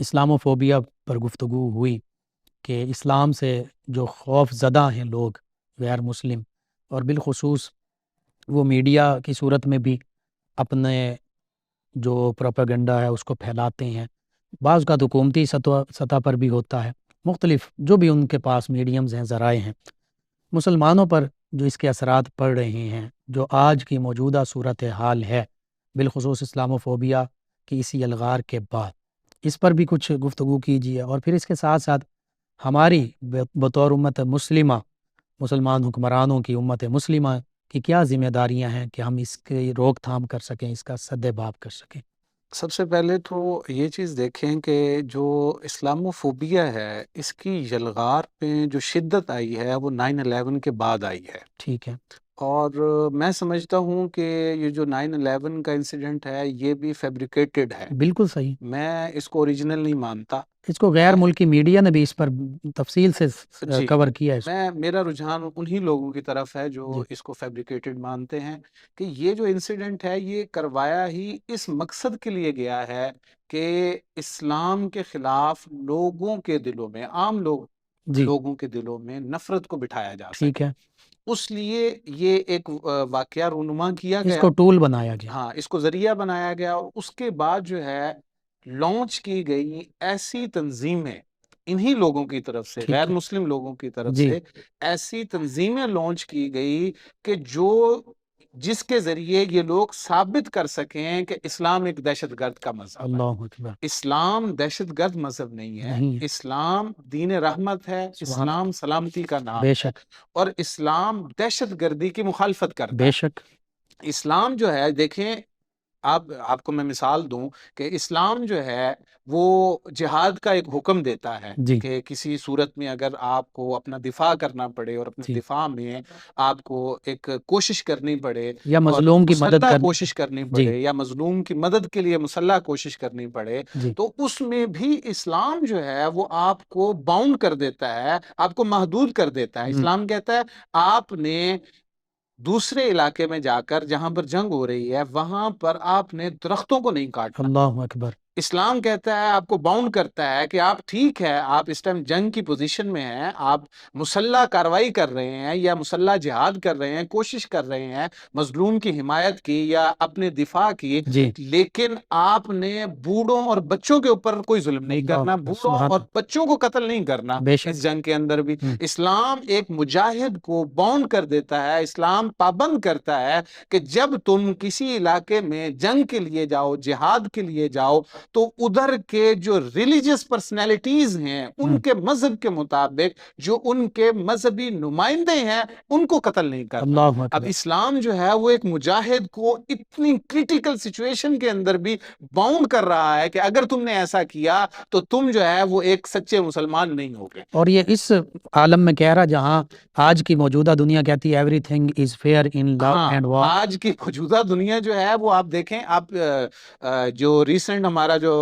اسلامو فوبیا پر گفتگو ہوئی کہ اسلام سے جو خوف زدہ ہیں لوگ غیر مسلم، اور بالخصوص وہ میڈیا کی صورت میں بھی اپنے جو پروپیگنڈا ہے اس کو پھیلاتے ہیں، بعض کا حکومتی سطح پر بھی ہوتا ہے، مختلف جو بھی ان کے پاس میڈیمز ہیں، ذرائع ہیں، مسلمانوں پر جو اس کے اثرات پڑ رہے ہیں، جو آج کی موجودہ صورتحال ہے بالخصوص اسلامو فوبیا کی اسی الغار کے بعد، اس پر بھی کچھ گفتگو کیجیے، اور پھر اس کے ساتھ ساتھ ہماری بطور امت مسلمہ، مسلمان حکمرانوں کی امت مسلمہ کی کیا ذمہ داریاں ہیں کہ ہم اس کی روک تھام کر سکیں، اس کا سد باب کر سکیں؟ سب سے پہلے تو یہ چیز دیکھیں کہ جو اسلاموفوبیا ہے اس کی یلغار پہ جو شدت آئی ہے وہ 9/11 کے بعد آئی ہے، ٹھیک ہے، اور میں سمجھتا ہوں کہ یہ جو 9/11 کا انسیڈنٹ ہے یہ بھی فیبریکیٹڈ ہے، بالکل صحیح. میں اس کو اوریجنل نہیں مانتا. اس کو غیر ملکی میڈیا نے بھی اس پر تفصیل سے جی کور کیا ہے اس کو. میرا رجحان انہی لوگوں کی طرف ہے جو جی. اس کو فیبریکیٹڈ مانتے ہیں کہ یہ جو انسیڈنٹ ہے یہ کروایا ہی اس مقصد کے لیے گیا ہے کہ اسلام کے خلاف لوگوں کے دلوں میں، عام جی لوگوں کے دلوں میں نفرت کو بٹھایا جا ٹھیک سکے. ہے، اس لیے یہ ایک واقعہ رونما کیا اس گیا، کو ٹول بنایا گیا. ہاں اس کو ذریعہ بنایا گیا، اور اس کے بعد جو ہے لانچ کی گئی ایسی تنظیمیں انہی لوگوں کی طرف سے، ٹھیک غیر ہے. مسلم لوگوں کی طرف جی سے ایسی تنظیمیں لانچ کی گئی کہ جس کے ذریعے یہ لوگ ثابت کر سکیں کہ اسلام ایک دہشت گرد کا مذہب ہے. اللہ اکبر. اسلام دہشت گرد مذہب نہیں ہے، نہیں ہے. اسلام دین رحمت ہے، سبحان اسلام سلامتی کا نام بے ہے، شک اور اسلام دہشت گردی کی مخالفت کرتا بے ہے. شک. اسلام جو ہے دیکھیں، آپ کو میں مثال دوں کہ اسلام جو ہے وہ جہاد کا ایک حکم دیتا ہے جی کہ کسی صورت میں اگر آپ کو اپنا دفاع کرنا پڑے اور اپنے جی. دفاع میں آپ کو ایک کوشش کرنی پڑے یا اور مظلوم کی مدد مسلح کرنی. کوشش کرنی جی پڑے، یا مظلوم کی مدد کے لیے مسلح کوشش کرنی پڑے، جی تو اس میں بھی اسلام جو ہے وہ آپ کو باؤنڈ کر دیتا ہے، آپ کو محدود کر دیتا ہے. اسلام کہتا ہے آپ نے دوسرے علاقے میں جا کر جہاں پر جنگ ہو رہی ہے وہاں پر آپ نے درختوں کو نہیں کاٹنا. اللہ اکبر. اسلام کہتا ہے، آپ کو باؤنڈ کرتا ہے کہ آپ ٹھیک ہے، آپ اس ٹائم جنگ کی پوزیشن میں ہیں، آپ مسلح کاروائی کر رہے ہیں یا مسلح جہاد کر رہے ہیں، کوشش کر رہے ہیں مظلوم کی حمایت کی یا اپنے دفاع کی، جی لیکن آپ نے بوڑھوں اور بچوں کے اوپر کوئی ظلم نہیں کرنا، اللہ بوڑھوں سبحان اور بچوں کو قتل نہیں کرنا. بے شک. اس جنگ کے اندر بھی ہم. اسلام ایک مجاہد کو باؤنڈ کر دیتا ہے، اسلام پابند کرتا ہے کہ جب تم کسی علاقے میں جنگ کے لیے جاؤ، جہاد کے لیے جاؤ، تو ادھر کے جو ریلیجیس پرسنالٹیز ہیں ان کے مذہب کے مطابق جو ان کے مذہبی نمائندے ہیں ان کو قتل نہیں کرنا. اللہ اب اکبر. اسلام جو ہے وہ ایک مجاہد کو اتنی کریٹیکل سچویشن کے اندر بھی باؤنڈ کر رہا ہے کہ اگر تم نے ایسا کیا تو تم جو ہے وہ ایک سچے مسلمان نہیں ہوگے. اور یہ اس عالم میں کہہ رہا جہاں آج کی موجودہ دنیا کہتی ہے everything is fair in love and war. آج کی موجودہ دنیا جو ہے وہ آپ دیکھیں، آپ جو ریسنٹ ہمارا جو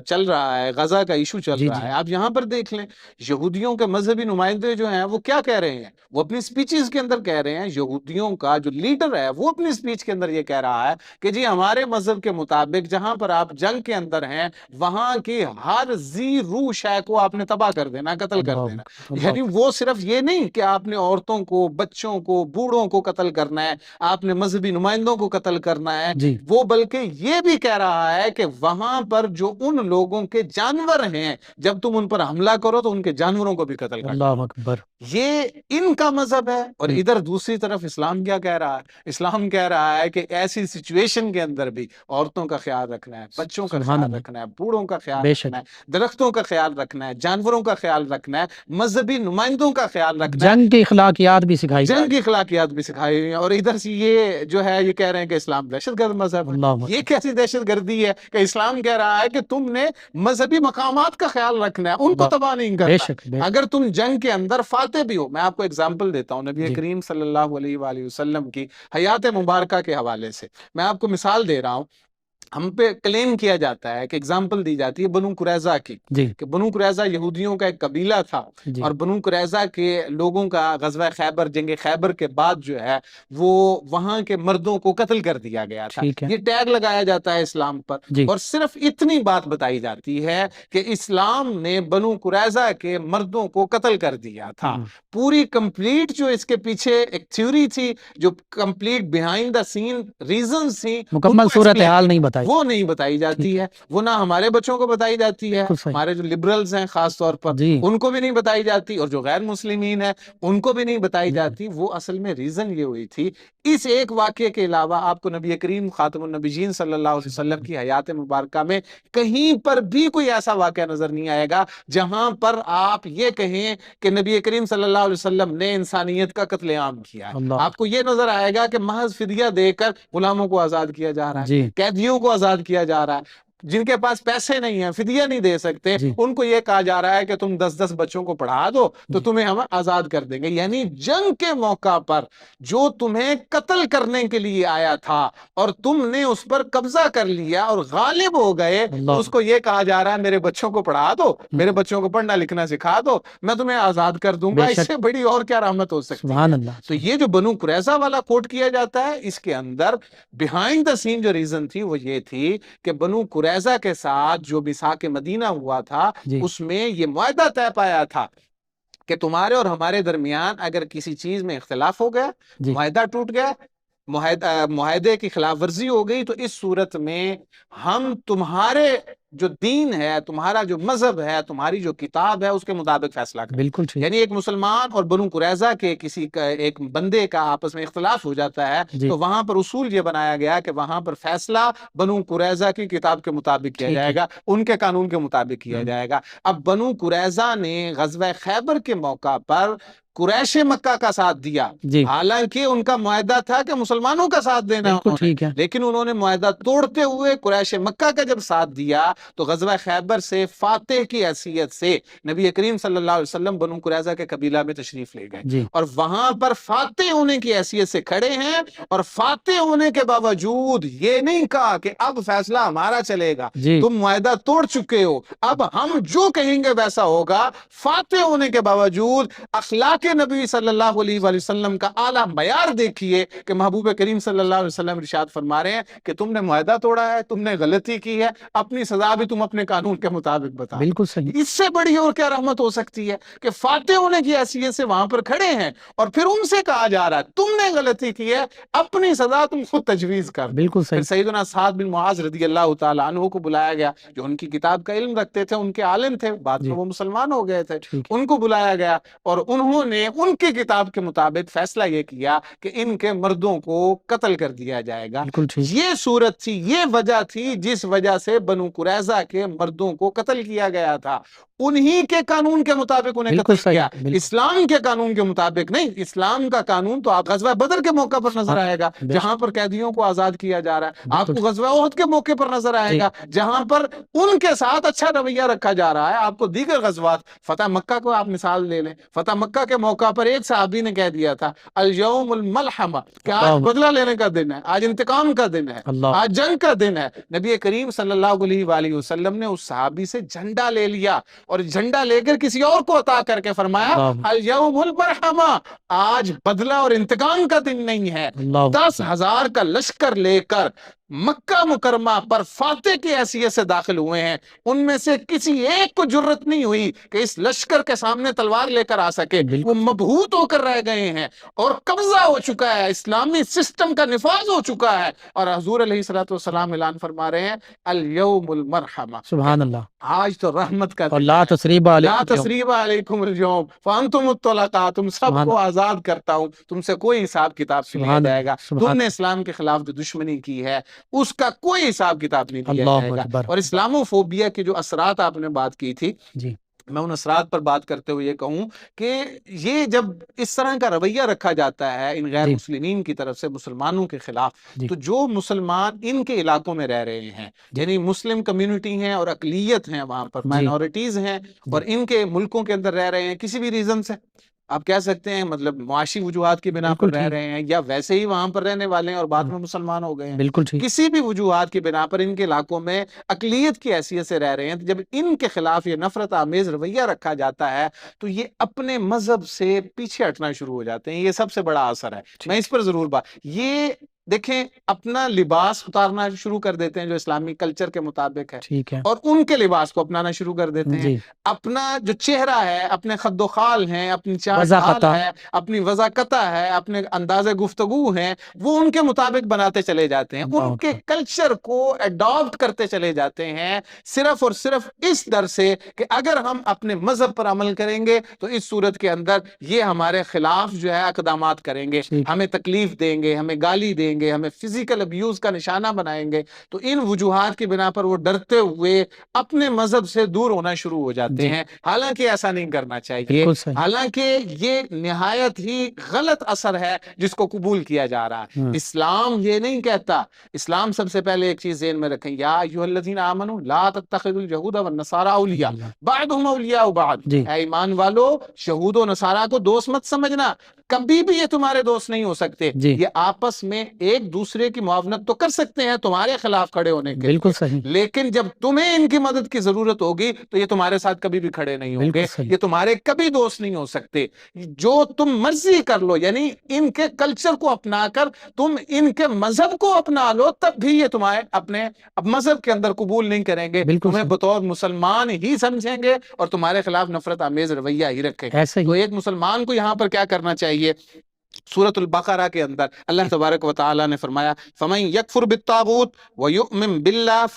چل رہا ہے غزہ کا ایشو چل جی رہا جی ہے، آپ یہاں پر دیکھ لیں یہودیوں کے مذہبی نمائندے جو ہیں وہ کیا کہہ رہے ہیں، وہ اپنی سپیچز کے اندر کہہ رہے ہیں، یہودیوں کا جو لیڈر ہے وہ اپنی سپیچ کے اندر یہ کہہ رہا ہے کہ جی ہمارے مذہب کے مطابق جہاں پر آپ جنگ کے اندر ہیں وہاں کی ہر ذی روح شے کو آپ نے تباہ کر دینا، قتل کر دینا. یعنی وہ صرف یہ نہیں کہ آپ نے عورتوں کو، بچوں کو، بوڑھوں کو قتل کرنا ہے، آپ نے مذہبی نمائندوں کو قتل کرنا ہے، جی وہ بلکہ یہ بھی کہہ رہا ہے کہ وہاں پر جو ان لوگوں کے جانور ہیں جب تم ان پر حملہ کرو تو ان کے جانوروں کو بھی قتل کرنا. اللہ اکبر. یہ ان کا مذہب ہے. اور ادھر دوسری طرف اسلام کیا کہہ رہا ہے؟ اسلام کہہ رہا ہے کہ ایسی سچویشن کے اندر بھی عورتوں کا خیال رکھنا ہے، بچوں کا سبحان خیال اللہ. رکھنا ہے، بوڑھوں کا خیال بے رکھنا ہے، درختوں کا خیال رکھنا ہے، جانوروں کا خیال رکھنا ہے، مذہبی نمائندوں کا خیال رکھنا ہے، جنگ کی اخلاقیات بھی سکھائی جا جنگ کی اخلاقیات بھی سکھائی ہوئی ہیں. اور ادھر سے یہ جو ہے یہ کہہ رہے ہیں کہ اسلام دہشت گرد مذہب ہے. اللہ یہ کیسی دہشت گردی ہے کہ اسلام کہہ رہا ہے کہ تم نے مذہبی مقامات کا خیال رکھنا ہے، ان کو تباہ نہیں بے کرنا. شک بے اگر تم جنگ کے اندر فاتح بھی ہو، میں آپ کو اگزامپل دیتا ہوں نبی جی کریم صلی اللہ علیہ وآلہ وسلم کی حیات مبارکہ کے حوالے سے. میں آپ کو مثال دے رہا ہوں. ہم پہ کلیم کیا جاتا ہے کہ اگزامپل دی جاتی ہے بنو قریظہ کی، جی کہ بنو قریظہ یہودیوں کا ایک قبیلہ تھا، جی اور بنو قریظہ کے لوگوں کا غزوہ خیبر، جنگ خیبر کے بعد جو ہے وہ وہاں کے مردوں کو قتل کر دیا گیا تھا. ٹھیک ہے. یہ ٹیگ لگایا جاتا ہے اسلام پر، جی اور صرف اتنی بات بتائی جاتی ہے کہ اسلام نے بنو قریظہ کے مردوں کو قتل کر دیا تھا. پوری کمپلیٹ جو اس کے پیچھے ایک تھیوری تھی، جو complete behind the scene reasons تھی، مکمل صورتحال نہیں بتائی. بتائی، وہ نہیں بتائی جاتی ہے، وہ نہ ہمارے بچوں کو بتائی جاتی ہے، بالکل صحیح، ہمارے جو لبرلز ہیں خاص طور پر جی ان کو بھی نہیں بتائی جاتی، اور جو غیر مسلمین ہیں ان کو بھی نہیں بتائی جاتی۔ وہ اصل میں ریزن یہ ہوئی تھی، اس ایک واقعے کے علاوہ آپ کو نبی کریم خاتم النبیین صلی اللہ علیہ وسلم کی حیات مبارکہ میں کہیں پر بھی کوئی ایسا واقعہ نظر نہیں آئے گا جہاں پر آپ یہ کہیں کہ نبی کریم صلی اللہ علیہ وسلم نے انسانیت کا قتل عام کیا ہے۔ اللہ، آپ کو یہ نظر آئے گا کہ محض فدیہ دے کر غلاموں کو آزاد کیا جا رہا ہے، جی قیدیوں کو آزاد کیا جا رہا ہے، جن کے پاس پیسے نہیں ہیں، فدیہ نہیں دے سکتے، جی ان کو یہ کہا جا رہا ہے کہ تم 10 بچوں کو پڑھا دو تو جی تمہیں ہم آزاد کر دیں گے۔ یعنی جنگ کے موقع پر جو تمہیں قتل کرنے کے لیے آیا تھا اور تم نے اس پر قبضہ کر لیا اور غالب ہو گئے، اللہ، اس کو یہ کہا جا رہا ہے میرے بچوں کو پڑھا دو، میرے بچوں کو پڑھنا لکھنا سکھا دو، میں تمہیں آزاد کر دوں گا۔ بے اس شک، سے بڑی اور کیا رحمت ہو سکتی ہے؟ سبحان اللہ، تو یہ جو بنو قریظہ والا کوٹ کیا جاتا ہے، اس کے اندر بیہائنڈ دا سین جو ریزن تھی وہ یہ تھی کہ بنو قریظہ کے ساتھ جو میثاق مدینہ ہوا تھا جی اس میں یہ معاہدہ طے پایا تھا کہ تمہارے اور ہمارے درمیان اگر کسی چیز میں اختلاف ہو گیا، جی معاہدہ ٹوٹ گیا، معاہدے کی خلاف ورزی ہو گئی، تو اس صورت میں ہم تمہارے جو دین ہے، تمہارا جو مذہب ہے، تمہاری جو کتاب ہے، اس کے مطابق فیصلہ کریں۔ بالکل ٹھیک، یعنی ایک مسلمان اور بنو قریظہ کے کسی ایک بندے کا آپس میں اختلاف ہو جاتا ہے جی تو وہاں پر اصول یہ بنایا گیا کہ وہاں پر فیصلہ بنو قریظہ کی کتاب کے مطابق کیا ٹھیک جائے ہے، گا، ان کے قانون کے مطابق کیا ہم، جائے گا۔ اب بنو قریظہ نے غزوہ خیبر کے موقع پر قریش مکہ کا ساتھ دیا، جی حالانکہ ان کا معاہدہ تھا کہ مسلمانوں کا ساتھ دینا ہے بالکل انہوں نے، ٹھیک ہے، لیکن انہوں نے معاہدہ توڑتے ہوئے قریش مکہ کا جب ساتھ دیا تو غزوہ خیبر سے فاتح کی حیثیت سے نبی کریم صلی اللہ علیہ وسلم بنو قریظہ کے قبیلہ میں تشریف لے گئے جی اور وہاں پر فاتح ہونے کی حیثیت سے کھڑے ہیں، اور فاتح ہونے کے باوجود یہ نہیں کہا کہ اب فیصلہ ہمارا چلے گا، جی تم معاہدہ توڑ چکے ہو، اب ہم جو کہیں گے ویسا ہوگا۔ فاتح ہونے کے باوجود اخلاق نبی صلی اللہ علیہ وآلہ وسلم کا اعلیٰ معیار دیکھیے کہ محبوب کریم صلی اللہ علیہ وسلم ارشاد فرما رہے ہیں کہ تم نے معاہدہ توڑا ہے، تم نے غلطی کی ہے، اپنی سزا بھی تم اپنے قانون کے مطابق بتا۔ بالکل صحیح، اس سے بڑی اور کیا رحمت ہو سکتی ہے کہ فاتح ہونے کی حیثیت سے وہاں پر کھڑے ہیں اور پھر ان سے کہا جا رہا ہے تم نے غلطی کی ہے، اپنی سزا تم خود تجویز کر۔ بالکل پھر صحیح، سیدنا سعد بن معاذ رضی اللہ تعالیٰ عنہ کو بلایا گیا، جو ان کی کتاب کا علم رکھتے تھے، ان کے عالم تھے، بعد جی میں وہ مسلمان ہو گئے تھے، ٹھیک، ان کو بلایا گیا اور انہوں نے ان کی کتاب کے مطابق فیصلہ یہ کیا کہ ان کے مردوں کو قتل کر دیا جائے گا۔ بالکل ٹھیک، یہ صورت تھی، یہ وجہ تھی جس وجہ سے بنو قریظہ کے مردوں کو قتل کیا گیا تھا، انہی کے قانون کے مطابق انہیں بالکل قتل صحیح، کیا، بالکل، اسلام کے قانون کے مطابق نہیں۔ اسلام کا قانون تو آپ غزوہ بدر کے موقع پر نظر آئے گا بے جہاں پر قیدیوں کو آزاد کیا جا رہا ہے، آپ بالکل کو غزوہ احد کے موقع پر نظر آئے جی گا جہاں پر ان کے ساتھ اچھا رویہ رکھا جا رہا ہے۔ آپ کو دیگر غزوات، فتح مکہ کو آپ مثال لے لیں، فتح مکہ کے موقع پر ایک صحابی نے کہہ دیا تھا الیوم الملحمہ، کہ آج اللہ، بدلہ لینے کا دن ہے، آج انتقام کا دن ہے، اللہ، آج جنگ کا دن ہے۔ نبی کریم صلی اللہ علیہ وآلہ وسلم نے اس صحابی سے جھنڈا لے لیا اور جھنڈا لے کر کسی اور کو عطا کر کے فرمایا اللہ، الیوم المرحمہ، آج بدلہ اور انتقام کا دن نہیں ہے۔ اللہ، 10,000 کا لشکر لے کر مکہ مکرمہ پر فاتح کی حیثیت سے داخل ہوئے ہیں، ان میں سے کسی ایک کو جرت نہیں ہوئی کہ اس لشکر کے سامنے تلوار لے کر آ سکے، بالکل وہ مبہوت ہو کر رہ گئے ہیں اور قبضہ ہو چکا ہے، اسلامی سسٹم کا نفاذ ہو چکا ہے، اور حضور علیہ الصلوۃ والسلام اعلان فرما رہے ہیں الیوم المرحمہ، سبحان اللہ، آج تو رحمت کا اور دن لا ہے، تسریب لا علیکم، تسریب علیکم اليوم فانتم الطلقاء، تم سب سبحان کو آزاد کرتا ہوں، تم سے کوئی حساب کتاب نہیں لیا سبحان جائے گا، اللہ، سبحان تم نے اسلام کے خلاف جو دشمنی کی ہے اس کا کوئی حساب کتاب نہیں لیا اللہ جائے گا۔ اکبر، اور اسلاموفوبیا کے جو اثرات آپ نے بات کی تھی، جی میں ان اثرات پر بات کرتے ہوئے یہ کہوں کہ یہ جب اس طرح کا رویہ رکھا جاتا ہے ان غیر جی مسلمین کی طرف سے مسلمانوں کے خلاف، جی تو جو مسلمان ان کے علاقوں میں رہ رہے ہیں، جی یعنی مسلم کمیونٹی ہیں اور اقلیت ہیں، وہاں پر جی مائنورٹیز ہیں اور جی ان کے ملکوں کے اندر رہ رہے ہیں، کسی بھی ریزن سے آپ کہہ سکتے ہیں، مطلب معاشی وجوہات کی بنا پر بالکل رہ ٹھیک، رہے ہیں، یا ویسے ہی وہاں پر رہنے والے ہیں اور بعد میں مسلمان ہو گئے ہیں، بالکل ٹھیک، کسی بھی وجوہات کی بنا پر ان کے علاقوں میں اقلیت کی حیثیت سے رہ رہے ہیں، تو جب ان کے خلاف یہ نفرت آمیز رویہ رکھا جاتا ہے تو یہ اپنے مذہب سے پیچھے ہٹنا شروع ہو جاتے ہیں۔ یہ سب سے بڑا اثر ہے، میں اس پر ضرور یہ دیکھیں اپنا لباس اتارنا شروع کر دیتے ہیں جو اسلامی کلچر کے مطابق ہے، ٹھیک ہے اور ان کے لباس کو اپنانا شروع کر دیتے ہیں۔ جی، اپنا جو چہرہ ہے، اپنے خد و خال ہیں، اپنی چال ڈھال وضاقتہ ہے، اپنی وضاقتہ ہے، اپنے انداز گفتگو ہیں، وہ ان کے مطابق بناتے چلے جاتے ہیں، اللہ ان کے اکبر، کلچر کو اڈاپٹ کرتے چلے جاتے ہیں، صرف اور صرف اس در سے کہ اگر ہم اپنے مذہب پر عمل کریں گے تو اس صورت کے اندر یہ ہمارے خلاف جو ہے اقدامات کریں گے، ٹھیک، ہمیں تکلیف دیں گے، ہمیں گالی دیں گے، ہمیں فزیکل ابیوز کا نشانہ بنائیں گے۔ تو ان وجوہات کی بنا پر وہ ڈرتے ہوئے اپنے مذہب سے دور ہونا شروع ہو جاتے جی، ہیں، حالانکہ ایسا نہیں کرنا چاہیے، بالکل صحیح، حالانکہ یہ نہایت ہی غلط اثر ہے جس کو قبول کیا جا رہا ہے۔ اسلام یہ نہیں کہتا، اسلام سب سے پہلے ایک چیز ذہن میں رکھیں، یا ایھا الذین آمنوا لا تتخذوا اليہود والنصارى اولیاء بعضهم اولیاء بعض، جی، اے ایمان والو یہود و نصارہ کو دوست مت سمجھنا، کبھی بھی یہ تمہارے دوست نہیں ہو سکتے، جی، یہ آپس میں ایک دوسرے کی معاونت تو کر سکتے ہیں تمہارے خلاف کھڑے ہونے کے بالکل لیے، صحیح، لیکن جب تمہیں ان کی مدد کی ضرورت ہوگی تو یہ تمہارے ساتھ کبھی بھی کھڑے نہیں ہوں بالکل گے، صحیح، یہ تمہارے کبھی دوست نہیں ہو سکتے۔ جو تم مرضی کر لو، یعنی ان کے کلچر کو اپنا کر تم ان کے مذہب کو اپنا لو، تب بھی یہ تمہارے اپنے مذہب کے اندر قبول نہیں کریں گے، بالکل تمہیں صحیح، بطور مسلمان ہی سمجھیں گے اور تمہارے خلاف نفرت آمیز رویہ ہی رکھیں گے۔ ایسے تو ہی، ایک مسلمان کو یہاں پر کیا کرنا چاہیے؟ سورۃ البقرہ کے اندر اللہ تبارک و تعالی نے فرمایا فَمَن يَكْفُرْ بِالطَّاغُوتِ وَيُؤْمِن بِاللَّهِ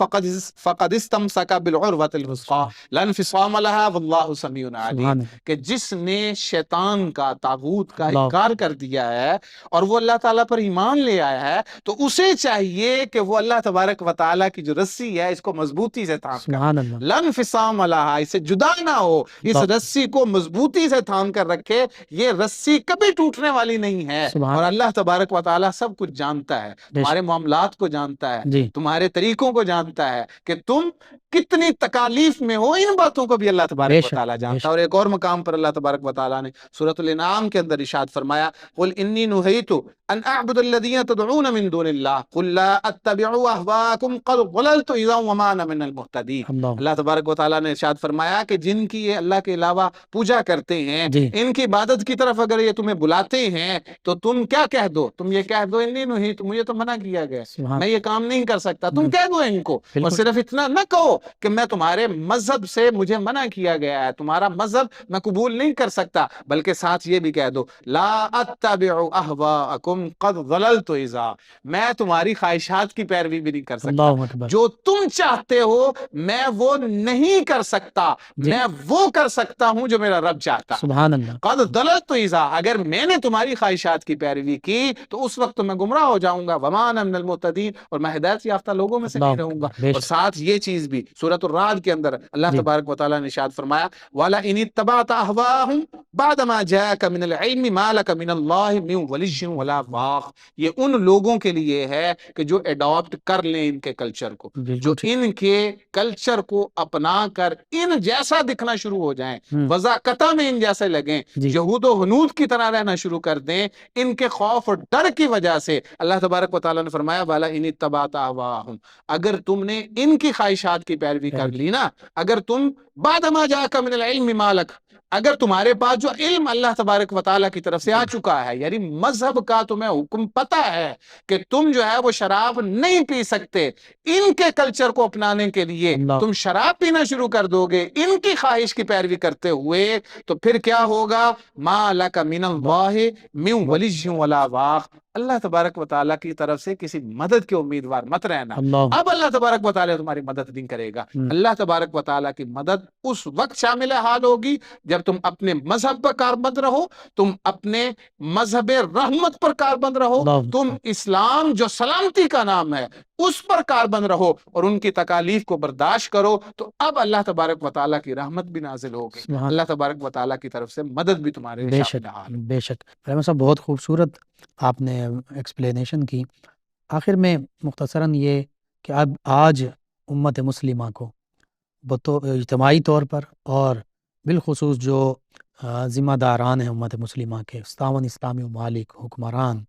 فَقَدِ اسْتَمْسَكَ بِالْعُرْوَةِ الْوُثْقَىٰ لَا انفصام لَهَا وَاللَّهُ سَمِيعٌ عَلِيمٌ، سبحان اللہ، کہ جس نے شیطان کا، طاغوت کا اللہ، انکار کر دیا ہے اور وہ اللہ تعالیٰ پر ایمان لے آیا ہے، تو اسے چاہیے کہ وہ اللہ تبارک و تعالیٰ کی جو رسی ہے اس کو مضبوطی سے تھام کر سبحان اللہ، لَا انفصام لَهَا، اسے جدا نہ ہو، اس اللہ، رسی کو مضبوطی سے تھام کر رکھے، یہ رسی کبھی ٹوٹنے والی نہیں ہے، سبحان، اور اللہ تبارک و تعالیٰ سب کچھ جانتا ہے، بے تمہارے شک، معاملات کو جانتا ہے، جی، تمہارے طریقوں کو جانتا ہے کہ تم کتنی تکالیف میں ہو، ان باتوں کو بھی اللہ بے تبارک و شک، تعالیٰ بے جانتا ہے۔ شک، اور ایک اور مقام پر اللہ تبارک و تعالیٰ نے سورۃ الانعام کے اندر ارشاد فرمایا قل انی نہیت ان اعبد الذین تدعون من دون اللہ قل لا اتبع اہواءکم قد ضللت اذا وما انا من المہتدین۔ اللہ، اللہ تبارک و تعالیٰ نے ارشاد فرمایا کہ جن کی یہ اللہ کے علاوہ پوجا کرتے ہیں، جی، ان کی عبادت کی طرف اگر یہ تمہیں بلاتے ہیں تو تم کیا کہہ دو؟ تم یہ کہہ دو انی نہیت، مجھے تو منع کیا گیا، سبحان، میں یہ کام نہیں کر سکتا، تم کہہ دو ان کو، اور بالکل، صرف اتنا نہ کہو کہ میں تمہارے مذہب سے مجھے منع کیا گیا ہے، تمہارا مذہب میں قبول نہیں کر سکتا، بلکہ ساتھ یہ بھی کہہ دو لا اتبع اہواءکم قد ضللت اذا، میں تمہاری خواہشات کی پیروی بھی نہیں کر سکتا، اللہ اکبر، جو تم چاہتے ہو میں وہ نہیں کر سکتا، جی، میں وہ کر سکتا ہوں جو میرا رب چاہتا ہے۔ سبحان اللہ، قد ضللت اذا، اگر میں نے تمہاری خواہشات کی پیروی کی تو اس وقت تو میں گمراہ ہو جاؤں گا، وما انا من المہتدین، اور میں ہدایت یافتہ لوگوں میں سے اللہ نہیں رہوں گا۔ اکبر، بے اور شک، ساتھ یہ چیز بھی سورۃ الرعد کے اندر اللہ جی، تبارک و تعالیٰ نے ارشاد فرمایا وَلَئِنِ اتَّبَعْتَ أَهْوَاءَهُمْ بَعْدَ مَا جَاءَكَ مِنَ الْعِلْمِ مَا لَكَ مِنَ اللَّهِ مِنْ وَلِيٍّ وَلَا وَاقٍ، یہ ان لوگوں کے لیے ہے کہ جو اڈاپٹ کر لیں ان کے کلچر کو، جو بالکل ٹھیک، ان کے کلچر کو اپنا کر ان جیسا دکھنا شروع ہو جائیں، وضاقتہ میں ان جیسے لگیں، جی، یہود و ہنود کی طرح رہنا شروع کر دیں، ان کے خوف اور ڈر کی وجہ سے اللہ تبارک و تعالیٰ نے فرمایا وَلَئِنِ اتَّبَعْتَ أَهْوَاءَهُمْ، اگر تم نے ان کی خواہشات کی پیروی کر لی نا، اگر تم بعد ما جاءک من العلم ما لک، اگر تمہارے پاس جو علم اللہ تبارک و تعالیٰ کی طرف سے آ چکا ہے، یعنی مذہب کا تمہیں حکم پتہ ہے کہ تم جو ہے وہ شراب نہیں پی سکتے، ان کے کلچر کو اپنانے کے لیے اللہ، تم شراب پینا شروع کر دو گے ان کی خواہش کی پیروی کرتے ہوئے، تو پھر کیا ہوگا؟ ما لک من اللہ من ولی ولا واق، اللہ تبارک و تعالیٰ کی طرف سے کسی مدد کے امیدوار مت رہنا۔ اللہ، اب اللہ تبارک و تعالیٰ تمہاری مدد نہیں کرے گا، اللہ تبارک و تعالیٰ کی مدد اس وقت شامل حال ہوگی جب تم اپنے مذہب پر کاربند رہو، تم اپنے مذہب رحمت پر کاربند رہو، اللہ، تم اسلام جو سلامتی کا نام ہے اس پر کاربند رہو اور ان کی تکالیف کو برداشت کرو، تو اب اللہ تبارک و تعالیٰ کی رحمت بھی نازل ہوگی، سبحان، اللہ تبارک و تعالیٰ کی طرف سے مدد بھی تمہارے بے شامل شک، حال۔ بے شک، رحمت صاحب بہت خوبصورت آپ نے ایکسپلینیشن کی۔ آخر میں مختصراً یہ کہ اب آج امت مسلمہ کو اجتماعی طور پر اور بالخصوص جو ذمہ داران ہیں امت مسلمہ کے 57 اسلامی ممالک حکمران،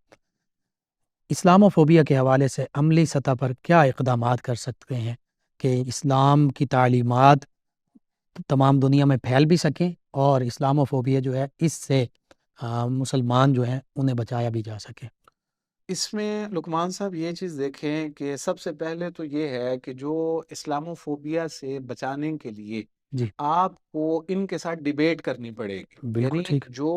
اسلاموفوبیا کے حوالے سے عملی سطح پر کیا اقدامات کر سکتے ہیں کہ اسلام کی تعلیمات تمام دنیا میں پھیل بھی سکیں اور اسلاموفوبیا جو ہے اس سے مسلمان جو ہیں انہیں بچایا بھی جا سکے؟ اس میں لقمان صاحب یہ چیز دیکھیں کہ سب سے پہلے تو یہ ہے کہ جو اسلاموفوبیا سے بچانے کے لیے جی آپ کو ان کے ساتھ ڈیبیٹ کرنی پڑے گی، بالکل یعنی ٹھیک، جو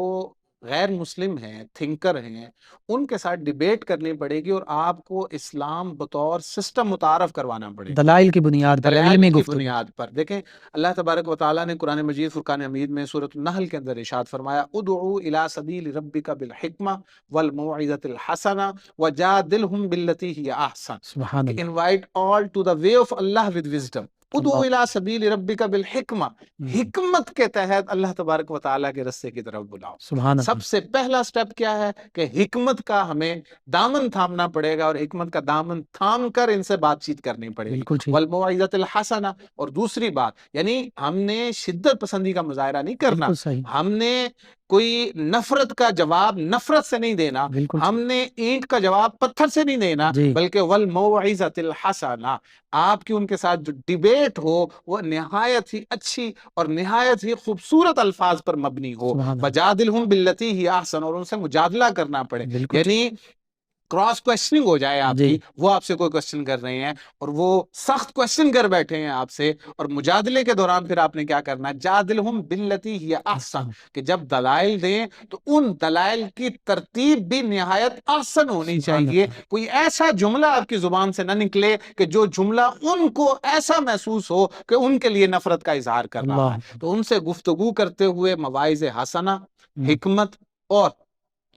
غیر مسلم ہیں، تھنکر ہیں، ان کے ساتھ ڈیبیٹ کرنی پڑے گی اور آپ کو اسلام بطور سسٹم متعارف کروانا پڑے گا دلائل کی بنیاد پر دلائل علمی کی گفتگو. بنیاد پر۔ دیکھیں اللہ تبارک و تعالیٰ نے قرآن مجید فرقان حمید میں سورۃ النحل کے اندر ارشاد فرمایا ادعو الی سبیل ربک بالحکمہ والموعظۃ الحسنہ وجادلہم باللتی ہی احسن، سبحان کہ Allah. Invite all to the way of Allah with wisdom. ادعو اللہ. الی سبیل ربک بالحکمہ، حکمت کے تحت اللہ تبارک و تعالیٰ کے رستے کی طرف بلاؤ۔ سبحان سب اللہ. سے پہلا سٹیپ کیا ہے کہ حکمت کا ہمیں دامن تھامنا پڑے گا، اور حکمت کا دامن تھام کر ان سے بات چیت کرنی پڑے گی، بالکل ٹھیک، والموعظۃ الحسنہ۔ اور دوسری بات یعنی ہم نے شدت پسندی کا مظاہرہ نہیں کرنا، بالکل صحیح، ہم نے کوئی نفرت کا جواب نفرت سے نہیں دینا، بالکل ہم ٹھیک. نے اینٹ کا جواب پتھر سے نہیں دینا، جی بلکہ والموعظۃ الحسنہ، آپ کی ان کے ساتھ جو ڈیبیٹ ہو وہ نہایت ہی اچھی اور نہایت ہی خوبصورت الفاظ پر مبنی ہو، سبحان اللہ. وجادلہم باللتی ہی احسن، اور ان سے مجادلہ کرنا پڑے، بالکل ٹھیک. یعنی کراس کوشچننگ ہو جائے آپ جی کی، وہ آپ سے کوئی کوشچن کر رہے ہیں اور وہ سخت کوشچن کر بیٹھے ہیں آپ سے، اور مجادلے کے دوران پھر آپ نے کیا کرنا ہے، جادلہم باللتی ہی احسن، کہ جب دلائل دیں تو ان دلائل کی ترتیب بھی نہایت احسن ہونی سبحان چاہیے، اللہ. کوئی ایسا جملہ آپ کی زبان سے نہ نکلے کہ جو جملہ ان کو ایسا محسوس ہو کہ ان کے لیے نفرت کا اظہار کر رہا اللہ. ہے۔ تو ان سے گفتگو کرتے ہوئے مواعظ حسنہ، حکمت اور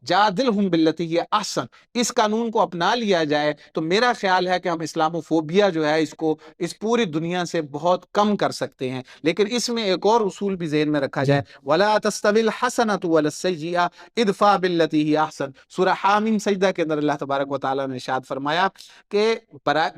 جادلہم باللتی ہی احسن، اس قانون کو اپنا لیا جائے تو میرا خیال ہے کہ ہم اسلاموفوبیا جو ہے اس کو اس پوری دنیا سے بہت کم کر سکتے ہیں۔ لیکن اس میں ایک اور اصول بھی ذہن میں رکھا جی جائے، وَلَا تَسْتَوِي الْحَسَنَةُ وَلَا السَّيِّئَةُ ادْفَعْ بِالَّتِي هِيَ أَحْسَنُ۔ سورہ حامیم سجدہ کے اندر اللہ تبارک و تعالیٰ نے ارشاد فرمایا کہ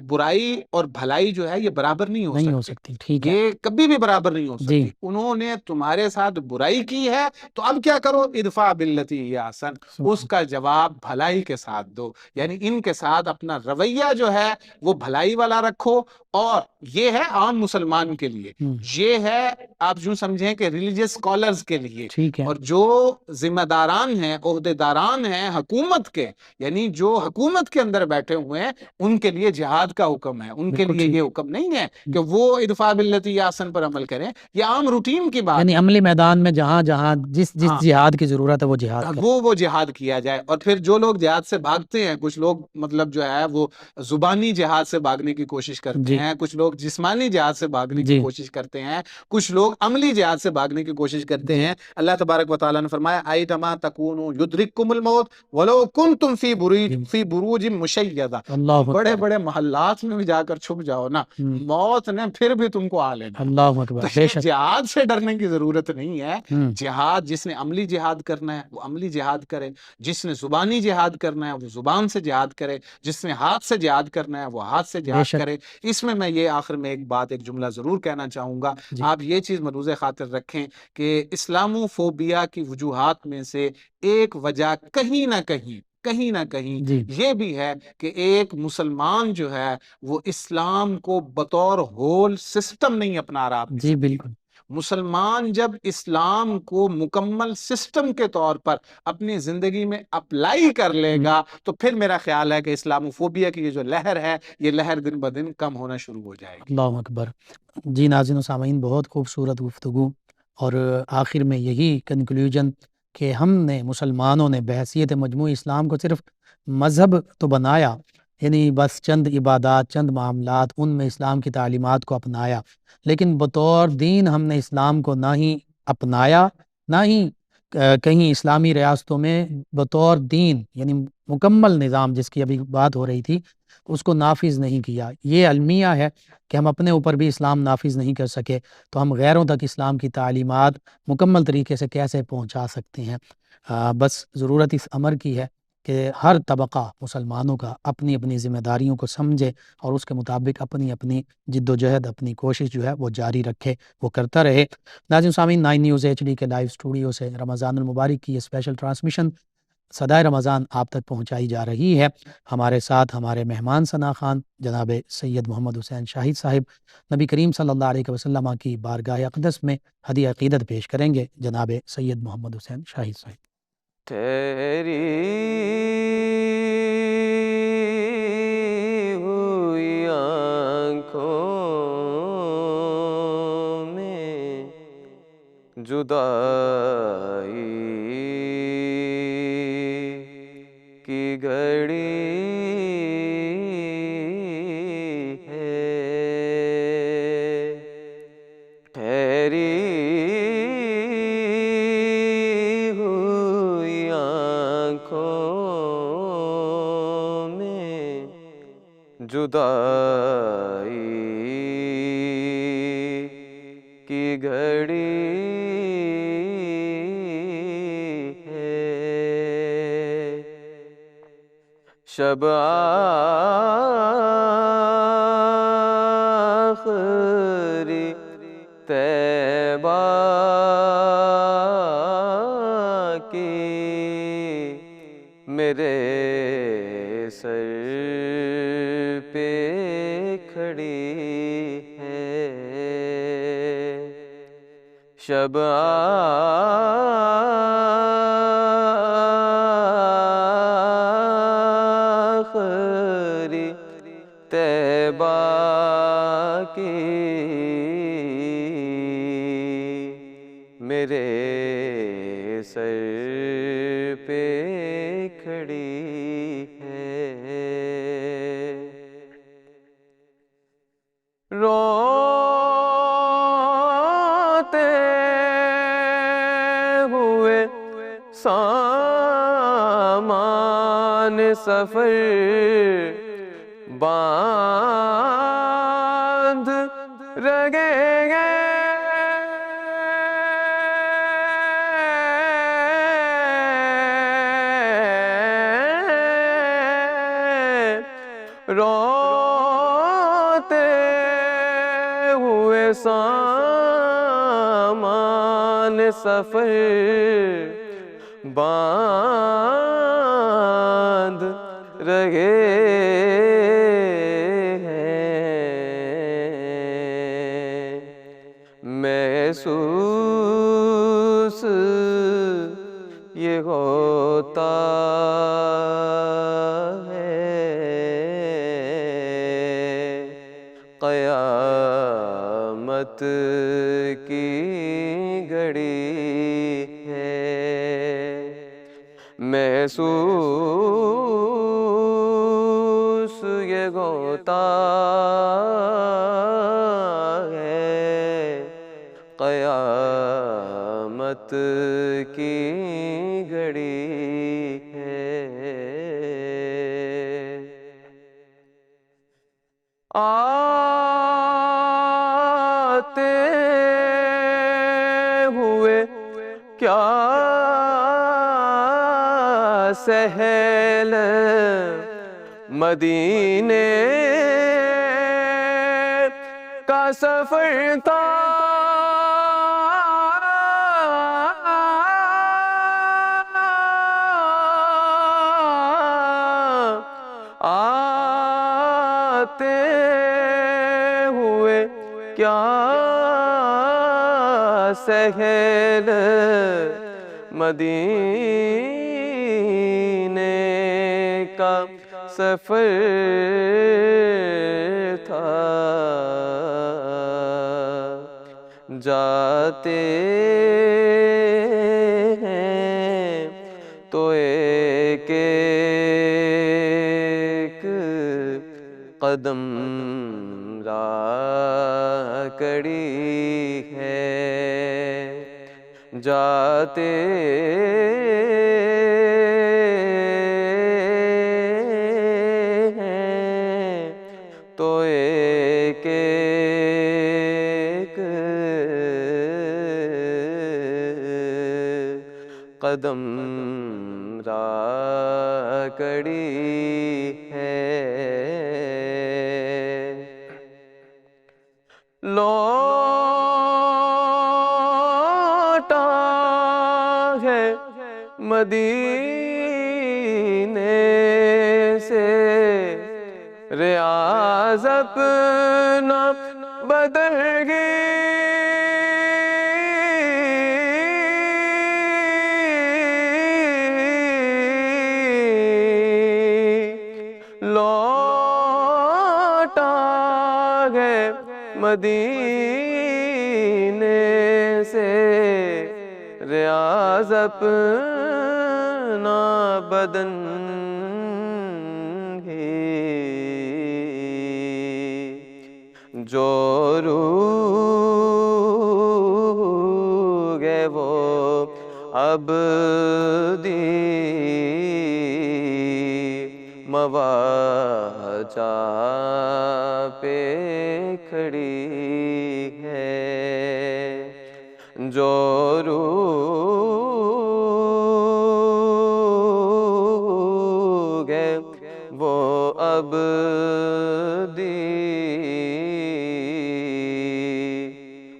برائی اور بھلائی جو ہے یہ برابر نہیں نہیں ہو ہو سکتی، سکتی، ٹھیک ہے. یہ کبھی بھی برابر نہیں ہو جی سکتی۔ انہوں نے تمہارے ساتھ برائی کی ہے تو اب کیا کرو، ادفع باللتی ہی احسن، اس کا جواب بھلائی کے ساتھ دو، یعنی ان کے ساتھ اپنا رویہ جو ہے وہ بھلائی والا رکھو۔ اور یہ ہے عام مسلمان کے لیے، یہ ہے آپ یوں سمجھیں کہ ریلیجیس اسکالرز کے لیے، ٹھیک ہے. اور جو ذمہ داران ہیں، عہدے داران ہیں حکومت کے، یعنی جو حکومت کے اندر بیٹھے ہوئے ہیں، ان کے لیے جہاد کا حکم ہے، ان کے بالکل لیے ٹھیک. یہ حکم نہیں ہے کہ وہ ادفع باللتی ہی احسن پر عمل کریں، یہ عام روٹین کی بات یعنی ہے۔ عملی میدان میں جہاں جہاں جس ہاں جہاد کی ضرورت ہے وہ جہاد کرے. وہ جہاد کیا جائے، اور پھر جو لوگ جہاد سے بھاگتے ہیں، کچھ لوگ مطلب جو ہے وہ زبانی جہاد سے بھاگنے کی کوشش کرتے جی ہیں، کچھ لوگ جسمانی جہاد سے بھاگنے کی جی کوشش کرتے ہیں، کچھ لوگ عملی جہاد سے بھاگنے کی کوشش کرتے جی ہیں۔ اللہ تبارک و تعالیٰ نے فرمایا ایتما تکونوا یدرککم الموت ولو کنتم فی بروج مشیدہ، اللہ بڑے اکبر. بڑے محلات میں بھی جا کر چھپ جاؤ نا، موت نے پھر بھی تم کو آ لینا۔ اللہ اکبر. تو بے یہ شک. جہاد سے ڈرنے کی ضرورت نہیں ہے، ہم، جہاد جس نے عملی جہاد کرنا ہے وہ عملی جہاد کرے، جس نے زبانی جہاد کرنا ہے وہ زبان سے جہاد کرے، جس نے ہاتھ سے جہاد کرنا ہے وہ ہاتھ سے بے جہاد شک. کرے۔ اس میں یہ آخر میں ایک جملہ ضرور کہنا چاہوں گا، جی آپ یہ چیز ملحوظ خاطر رکھیں کہ اسلاموفوبیا کی وجوہات میں سے ایک وجہ کہیں نہ کہیں جی یہ بھی ہے کہ ایک مسلمان جو ہے وہ اسلام کو بطور ہول سسٹم نہیں اپنا رہا اپنی جی زندگی بالکل. میں۔ مسلمان جب اسلام کو مکمل سسٹم کے طور پر اپنی زندگی میں اپلائی کر لے گا تو پھر میرا خیال ہے کہ اسلاموفوبیا کی یہ جو لہر ہے یہ لہر دن بدن کم ہونا شروع ہو جائے گی۔ اللہ اکبر. جی ناظرین و سامعین، بہت خوبصورت گفتگو، اور آخر میں یہی کنکلوژن کہ ہم نے مسلمانوں نے بحیثیت مجموعی اسلام کو صرف مذہب تو بنایا، یعنی بس چند عبادات، چند معاملات، ان میں اسلام کی تعلیمات کو اپنایا، لیکن بطور دین ہم نے اسلام کو نہ ہی اپنایا، نہ ہی کہیں اسلامی ریاستوں میں بطور دین یعنی مکمل نظام جس کی ابھی بات ہو رہی تھی اس کو نافذ نہیں کیا۔ یہ المیہ ہے کہ ہم اپنے اوپر بھی اسلام نافذ نہیں کر سکے تو ہم غیروں تک اسلام کی تعلیمات مکمل طریقے سے کیسے پہنچا سکتے ہیں۔ بس ضرورت اس امر کی ہے کہ ہر طبقہ مسلمانوں کا اپنی اپنی ذمہ داریوں کو سمجھے اور اس کے مطابق اپنی اپنی جد و جہد، اپنی کوشش جو ہے وہ جاری رکھے، وہ کرتا رہے۔ ناظرین سامعین، 9 نیوز HD کے لائیو اسٹوڈیو سے رمضان المبارک کی یہ اسپیشل ٹرانسمیشن صدائے رمضان آپ تک پہنچائی جا رہی ہے۔ ہمارے ساتھ ہمارے مہمان ثنا خان جناب سید محمد حسین شاہد صاحب نبی کریم صلی اللہ علیہ وسلم کی بارگاہ اقدس میں ہدیہ عقیدت پیش کریں گے۔ جناب سید محمد حسین شاہد صاحب۔ تیری جدائی کی گھڑی ہے، ٹھہری ہوئی آنکھوں میں جدائی کی گھڑی ہے، شب آخری طیبہ کی میرے سر پہ کھڑی ہے، شب آخری طیبہ کی میرے سر پہ کھڑی ہے، روتے ہوئے سامان سفر باندھ رگے گے، روتے ہوئے سامان سفر باندھ رگے ہیں، محسوس یہ ہوتا ہے قیامت کی گھڑی ہے، محسوس یہ ہوتا ہے قیامت کی گھڑی ہے، آتے ہوئے کیا سہل مدینے کا سفر تھا، آتے ہوئے کیا سہل مدینے کا سفر تھا، جاتے ہیں تو ایک ایک قدم راہ کڑی ہے، جاتے ہیں تو ایک ایک قدم راہ کڑی ہے، لوٹا ہے مدینے سے ریاض اپنا بدل گئی، لوٹا ہے مدینے سے باز اپنا بدن ہی جو روح گئے وہ ابدی مواجہ پہ کھڑی ہے، جو روح گئے وہ ابدی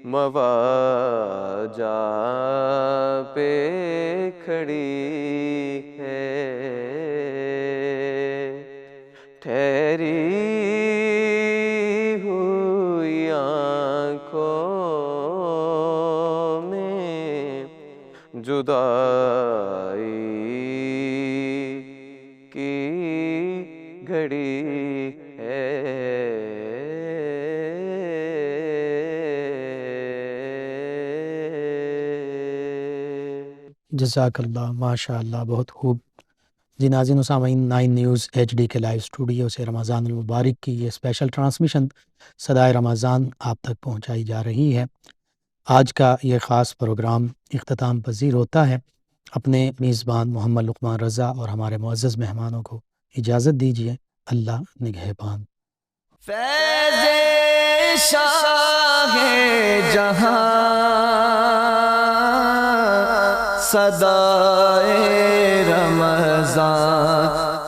مواجہ پہ کھڑی ہے، ٹھہری ہوئی آنکھوں میں جدائی کی گھڑی ہے۔ جزاک اللہ، ماشاء اللہ، بہت خوب۔ جی ناظرین و سامعین، 9 نیوز ایچ ڈی کے لائیو اسٹوڈیو سے رمضان المبارک کی یہ اسپیشل ٹرانسمیشن صدائے رمضان آپ تک پہنچائی جا رہی ہے۔ آج کا یہ خاص پروگرام اختتام پذیر ہوتا ہے۔ اپنے میزبان محمد لقمان رضا اور ہمارے معزز مہمانوں کو اجازت دیجیے۔ اللہ نگہبان۔ فیض شاہ جہاں صدائے رمضان